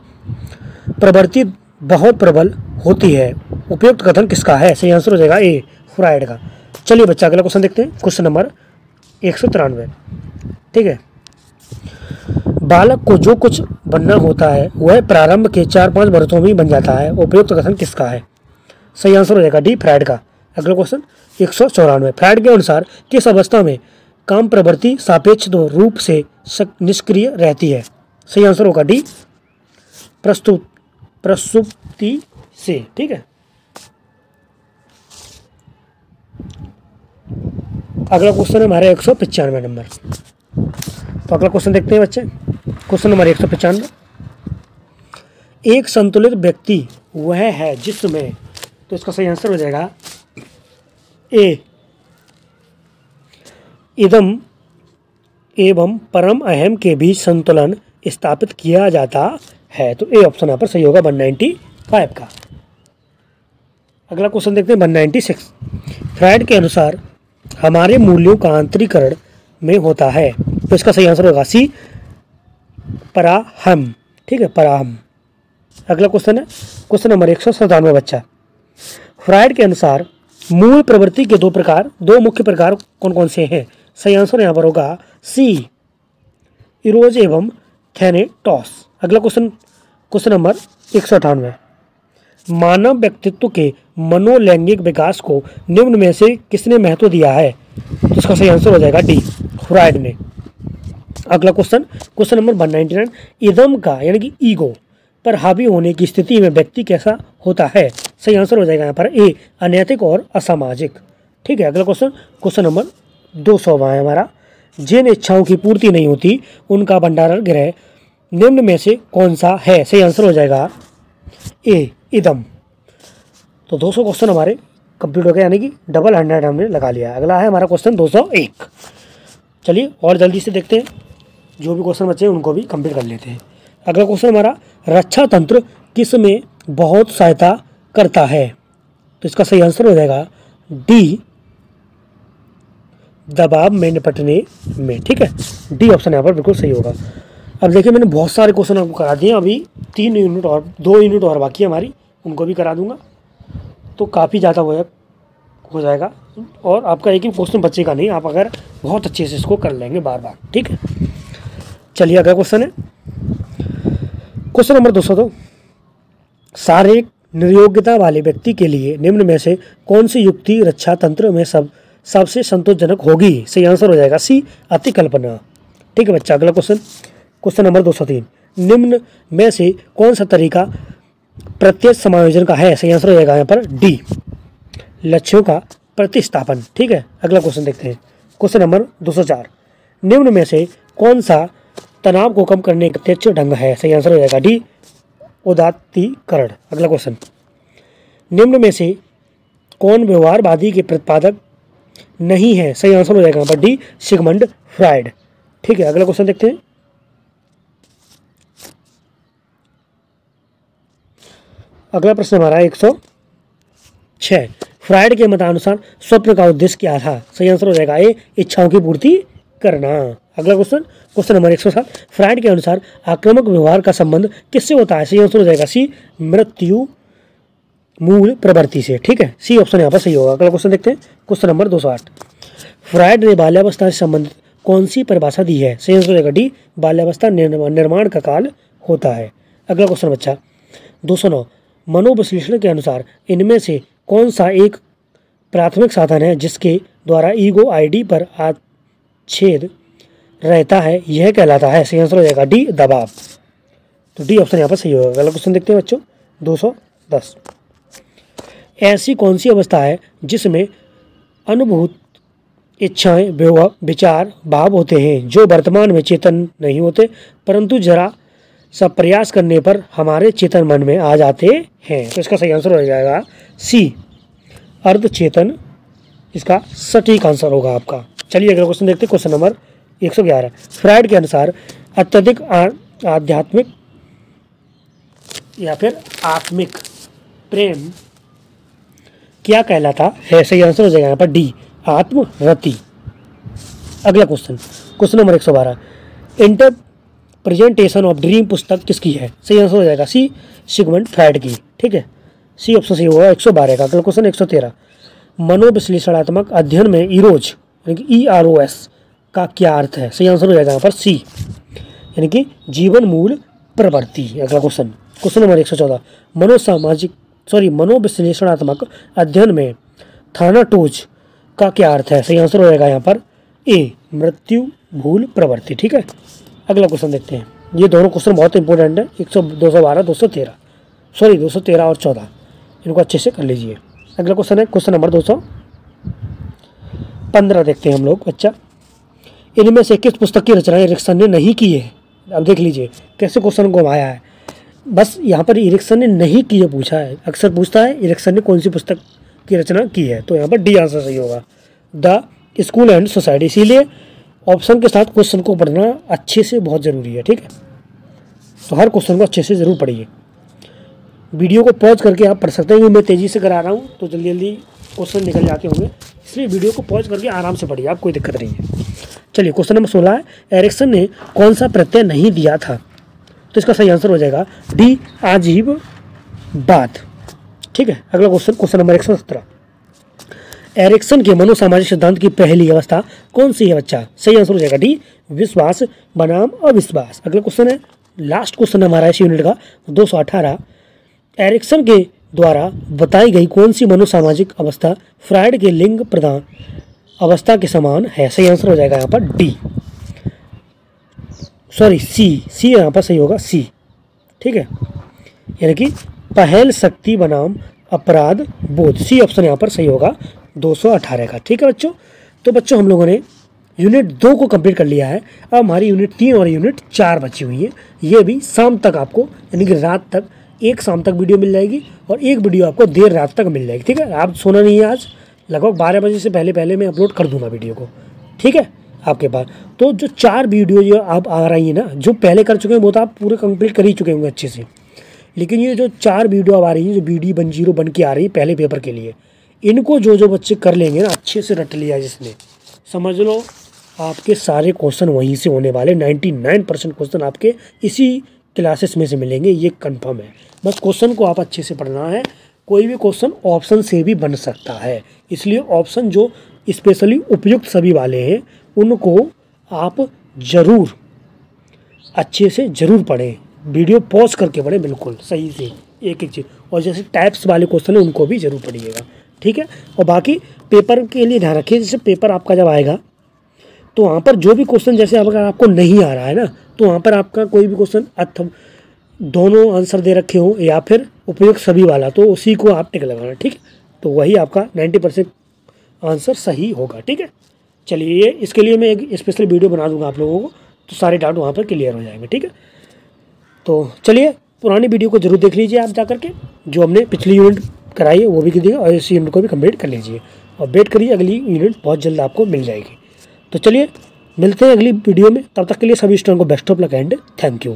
प्रवृत्ति बहुत प्रबल होती है, उपयुक्त कथन किसका है? सही आंसर हो जाएगा ए, फ्राइड का। चलिए बच्चा, अगला क्वेश्चन देखते हैं, क्वेश्चन नंबर 193। ठीक है, बालक को जो कुछ बनना होता है वह प्रारंभ के 4-5 वर्षों में बन जाता है, उपयुक्त कथन किसका है? सही आंसर हो जाएगा डी, फ्राइड का। अगला क्वेश्चन 194, फ्राइड के अनुसार किस अवस्था में काम प्रवृत्ति सापेक्ष रूप से निष्क्रिय रहती है? सही आंसर होगा डी, प्रसुप्ति से। ठीक है, अगला क्वेश्चन है हमारा 195 नंबर। तो अगला क्वेश्चन देखते हैं बच्चे, क्वेश्चन नंबर 195, एक संतुलित व्यक्ति वह है जिसमें, तो इसका सही आंसर हो जाएगा ए, इदम एवं परम अहम के बीच संतुलन स्थापित किया जाता है। तो ए ऑप्शन यहाँ पर सही होगा 195 का। अगला क्वेश्चन देखते हैं 196, फ्राइड के अनुसार हमारे मूल्यों का आंतरीकरण में होता है। तो इसका सही आंसर होगा सी, पराहम। ठीक है, पराहम। अगला क्वेश्चन है क्वेश्चन नंबर 197 बच्चा, फ्राइड के अनुसार मूल प्रवृत्ति के दो मुख्य प्रकार कौन कौन से हैं? सही आंसर यहाँ पर होगा सी, इरोज एवं थैनेटॉस। अगला क्वेश्चन नंबर 198, मानव व्यक्तित्व के मनोलैंगिक विकास को निम्न में से किसने महत्व दिया है? तो इसका सही आंसर हो जाएगा डी, फ्राइड ने। अगला क्वेश्चन नंबर 199, इदम का यानी कि ईगो पर हावी होने की स्थिति में व्यक्ति कैसा होता है? सही आंसर हो जाएगा यहाँ पर ए, अनैतिक और असामाजिक। ठीक है, अगला क्वेश्चन नंबर 200 है हमारा, जिन इच्छाओं की पूर्ति नहीं होती उनका भंडारण गृह निम्न में से कौन सा है? सही आंसर हो जाएगा ए, इदम। तो 200 क्वेश्चन हमारे कंप्लीट हो गए, यानी कि डबल 100 हमने लगा लिया। अगला है हमारा क्वेश्चन 201। चलिए और जल्दी से देखते हैं, जो भी क्वेश्चन बचे हैं उनको भी कंप्लीट कर लेते हैं। अगला क्वेश्चन हमारा, रक्षा तंत्र किस में बहुत सहायता करता है? तो इसका सही आंसर हो जाएगा डी, दबाव में निपटने में। ठीक है, डी ऑप्शन यहाँ पर बिल्कुल सही होगा। अब देखिए मैंने बहुत सारे क्वेश्चन आपको करा दिए, अभी 3 यूनिट और 2 यूनिट और बाकी है हमारी, उनको भी करा दूंगा, तो काफ़ी ज़्यादा हो जाएगा और आपका एक ही क्वेश्चन बचेगा नहीं, आप अगर बहुत अच्छे से इसको कर लेंगे बार बार। ठीक है, चलिए अगला क्वेश्चन है क्वेश्चन नंबर 202, शारीरिक निर्योग्यता वाले व्यक्ति के लिए निम्न में से कौन सी युक्ति रक्षा तंत्र में सबसे संतोषजनक होगी? सही आंसर हो जाएगा सी, अतिकल्पना। ठीक है बच्चा, अगला क्वेश्चन नंबर 203, निम्न में से कौन सा तरीका प्रत्यक्ष समायोजन का है? सही आंसर हो जाएगा यहाँ पर डी, लक्ष्यों का प्रतिस्थापन। ठीक है, अगला क्वेश्चन देखते हैं क्वेश्चन नंबर 204, निम्न में से कौन सा तनाव को कम करने का प्रत्यक्ष ढंग है? सही आंसर हो जाएगा डी, उदात्तीकरण। अगला क्वेश्चन, निम्न में से कौन व्यवहारवादी के प्रतिपादक नहीं है? सही आंसर हो जाएगा यहाँ पर डी, सिगमंड फ्राइड। ठीक है, अगला क्वेश्चन देखते हैं, अगला प्रश्न हमारा 106, फ्राइड के मतानुसार स्वप्न का उद्देश्य क्या था? सही आंसर हो जाएगा ए, इच्छाओं की पूर्ति करना। अगला क्वेश्चन नंबर 107, फ्राइड के अनुसार आक्रामक व्यवहार का संबंध किससे होता है? सही आंसर हो जाएगा सी, मृत्यु मूल प्रवृत्ति से। ठीक है, सी ऑप्शन यहाँ पर सही होगा। अगला क्वेश्चन देखते हैं क्वेश्चन नंबर 208, फ्राइड ने बाल्यावस्था से संबंधित कौन सी परिभाषा दी है? सही आंसर हो जाएगा डी, बाल्यावस्था निर्माण का काल होता है। अगला क्वेश्चन बच्चा 209, मनोविश्लेषण के अनुसार इनमें से कौन सा एक प्राथमिक साधन है जिसके द्वारा ईगो आईडी पर आच्छेद रहता है, यह कहलाता है? सही आंसर हो जाएगा डी, दबाव। तो डी ऑप्शन यहाँ पर सही होगा। अगला क्वेश्चन देखते हैं बच्चों 210, ऐसी कौन सी अवस्था है जिसमें अनुभूत इच्छाएं विचार भाव होते हैं जो वर्तमान में चेतन नहीं होते परंतु जरा सब प्रयास करने पर हमारे चेतन मन में आ जाते हैं? तो इसका सही आंसर हो जाएगा सी, अर्धचेतन इसका सटीक आंसर होगा आपका। चलिए अगला क्वेश्चन देखते हैं क्वेश्चन नंबर 111, फ्राइड के अनुसार अत्यधिक आध्यात्मिक या फिर आत्मिक प्रेम क्या कहलाता है? सही आंसर हो जाएगा यहाँ पर डी, आत्मरति। अगला क्वेश्चन नंबर 112, इंटरप्रेजेंटेशन ऑफ ड्रीम पुस्तक किसकी है? सही आंसर हो जाएगा सी, सिगमंड फ्राइड की। ठीक है, सी ऑप्शन सही होगा 112 का। अगला क्वेश्चन 113, मनोविश्लेषणात्मक अध्ययन में इरोज यानी कि EROS का क्या अर्थ है? सही आंसर हो जाएगा यहाँ पर सी, यानी कि जीवन मूल प्रवृत्ति। अगला क्वेश्चन नंबर 114, मनोविश्लेषणात्मक अध्ययन में थानाटोज का क्या अर्थ है? सही आंसर हो जाएगा यहाँ पर ए, मृत्यु भूल प्रवृत्ति। ठीक है, अगला क्वेश्चन देखते हैं। ये दोनों क्वेश्चन बहुत इंपॉर्टेंट है, 212, 213, सॉरी 213 और 14, इनको अच्छे से कर लीजिए। अगला क्वेश्चन है क्वेश्चन नंबर 215 देखते हैं हम लोग। बच्चा, इनमें से किस पुस्तक की रचना एरिक्सन ने नहीं की है? अब देख लीजिए कैसे क्वेश्चन को घुमाया है। बस यहाँ पर एरिक्सन ने नहीं की है पूछा है, अक्सर पूछता है एरिक्सन ने कौन सी पुस्तक की रचना की है, तो यहाँ पर डी आंसर सही होगा, द स्कूल एंड सोसाइटी। इसीलिए ऑप्शन के साथ क्वेश्चन को पढ़ना अच्छे से बहुत ज़रूरी है। ठीक है, तो हर क्वेश्चन को अच्छे से ज़रूर पढ़िए। वीडियो को पॉज करके आप पढ़ सकते हैं, क्योंकि मैं तेज़ी से करा रहा हूँ तो जल्दी जल्दी क्वेश्चन निकल जाते होंगे, इसलिए वीडियो को पॉज करके आराम से पढ़िए, आप कोई दिक्कत नहीं है। चलिए क्वेश्चन नंबर 16 है, एरिक्सन ने कौन सा प्रत्यय नहीं दिया था? तो इसका सही आंसर हो जाएगा डी, आजीव बात। ठीक है, अगला क्वेश्चन, क्वेश्चन नंबर 117, एरिक्सन के मनोसामाजिक सिद्धांत की पहली अवस्था कौन सी है बच्चा? सही आंसर हो जाएगा डी, विश्वास बनाम अविश्वास। अगला क्वेश्चन है, लास्ट क्वेश्चन हमारा इस यूनिट का 218, एरिक्सन के द्वारा बताई गई कौन सी मनोसामाजिक अवस्था फ्रायड के लिंग प्रदान अवस्था के समान है? सही आंसर हो जाएगा यहाँ पर डी, सॉरी सी यहाँ पर सही होगा सी। ठीक है, यानी कि पहल शक्ति बनाम अपराध बोध, सी ऑप्शन यहाँ पर सही होगा 218 का। ठीक है बच्चों, तो बच्चों हम लोगों ने यूनिट 2 को कंप्लीट कर लिया है। अब हमारी यूनिट 3 और यूनिट 4 बची हुई है। ये भी शाम तक आपको, यानी कि रात तक, एक शाम तक वीडियो मिल जाएगी और एक वीडियो आपको देर रात तक मिल जाएगी। ठीक है, आप सोना नहीं है, आज लगभग 12 बजे से पहले मैं अपलोड कर दूंगा वीडियो को। ठीक है, आपके पास तो जो 4 वीडियो जो आप आ रही है ना, जो पहले कर चुके हैं वो तो आप पूरे कंप्लीट कर ही चुके होंगे अच्छे से, लेकिन ये जो 4 वीडियो अब आ रही है, जो BD10 बन के आ रही है पहले पेपर के लिए, इनको जो बच्चे कर लेंगे ना, अच्छे से रट लिया जिसने, समझ लो आपके सारे क्वेश्चन वहीं से होने वाले। 99% क्वेश्चन आपके इसी क्लासेस में से मिलेंगे, ये कंफर्म है। बस क्वेश्चन को आप अच्छे से पढ़ना है। कोई भी क्वेश्चन ऑप्शन से भी बन सकता है, इसलिए ऑप्शन जो स्पेशली उपयुक्त सभी वाले हैं उनको आप ज़रूर अच्छे से ज़रूर पढ़ें, वीडियो पॉज करके पढ़ें, बिल्कुल सही से एक एक चीज़। और जैसे टाइप्स वाले क्वेश्चन हैं उनको भी ज़रूर पढ़िएगा। ठीक है, और बाकी पेपर के लिए ध्यान रखिए, जैसे पेपर आपका जब आएगा तो वहाँ पर जो भी क्वेश्चन, जैसे अगर आपको नहीं आ रहा है ना, तो वहाँ पर आपका कोई भी क्वेश्चन दोनों आंसर दे रखे हो या फिर उपयुक्त सभी वाला, तो उसी को आप टिक लगाना। ठीक है, तो वही आपका 90% आंसर सही होगा। ठीक है, चलिए इसके लिए मैं एक स्पेशल वीडियो बना दूंगा आप लोगों को, तो सारे डाउट वहाँ पर क्लियर हो जाएंगे। ठीक है, तो चलिए पुरानी वीडियो को जरूर देख लीजिए आप जा करके, जो हमने पिछली यूनिट कराई है वो भी कीजिएगा और इस यूनिट को भी कंप्लीट कर लीजिए और वेट करिए, अगली यूनिट बहुत जल्द आपको मिल जाएगी। तो चलिए मिलते हैं अगली वीडियो में, तब तक के लिए सभी स्टूडेंट को best of luck and thank you.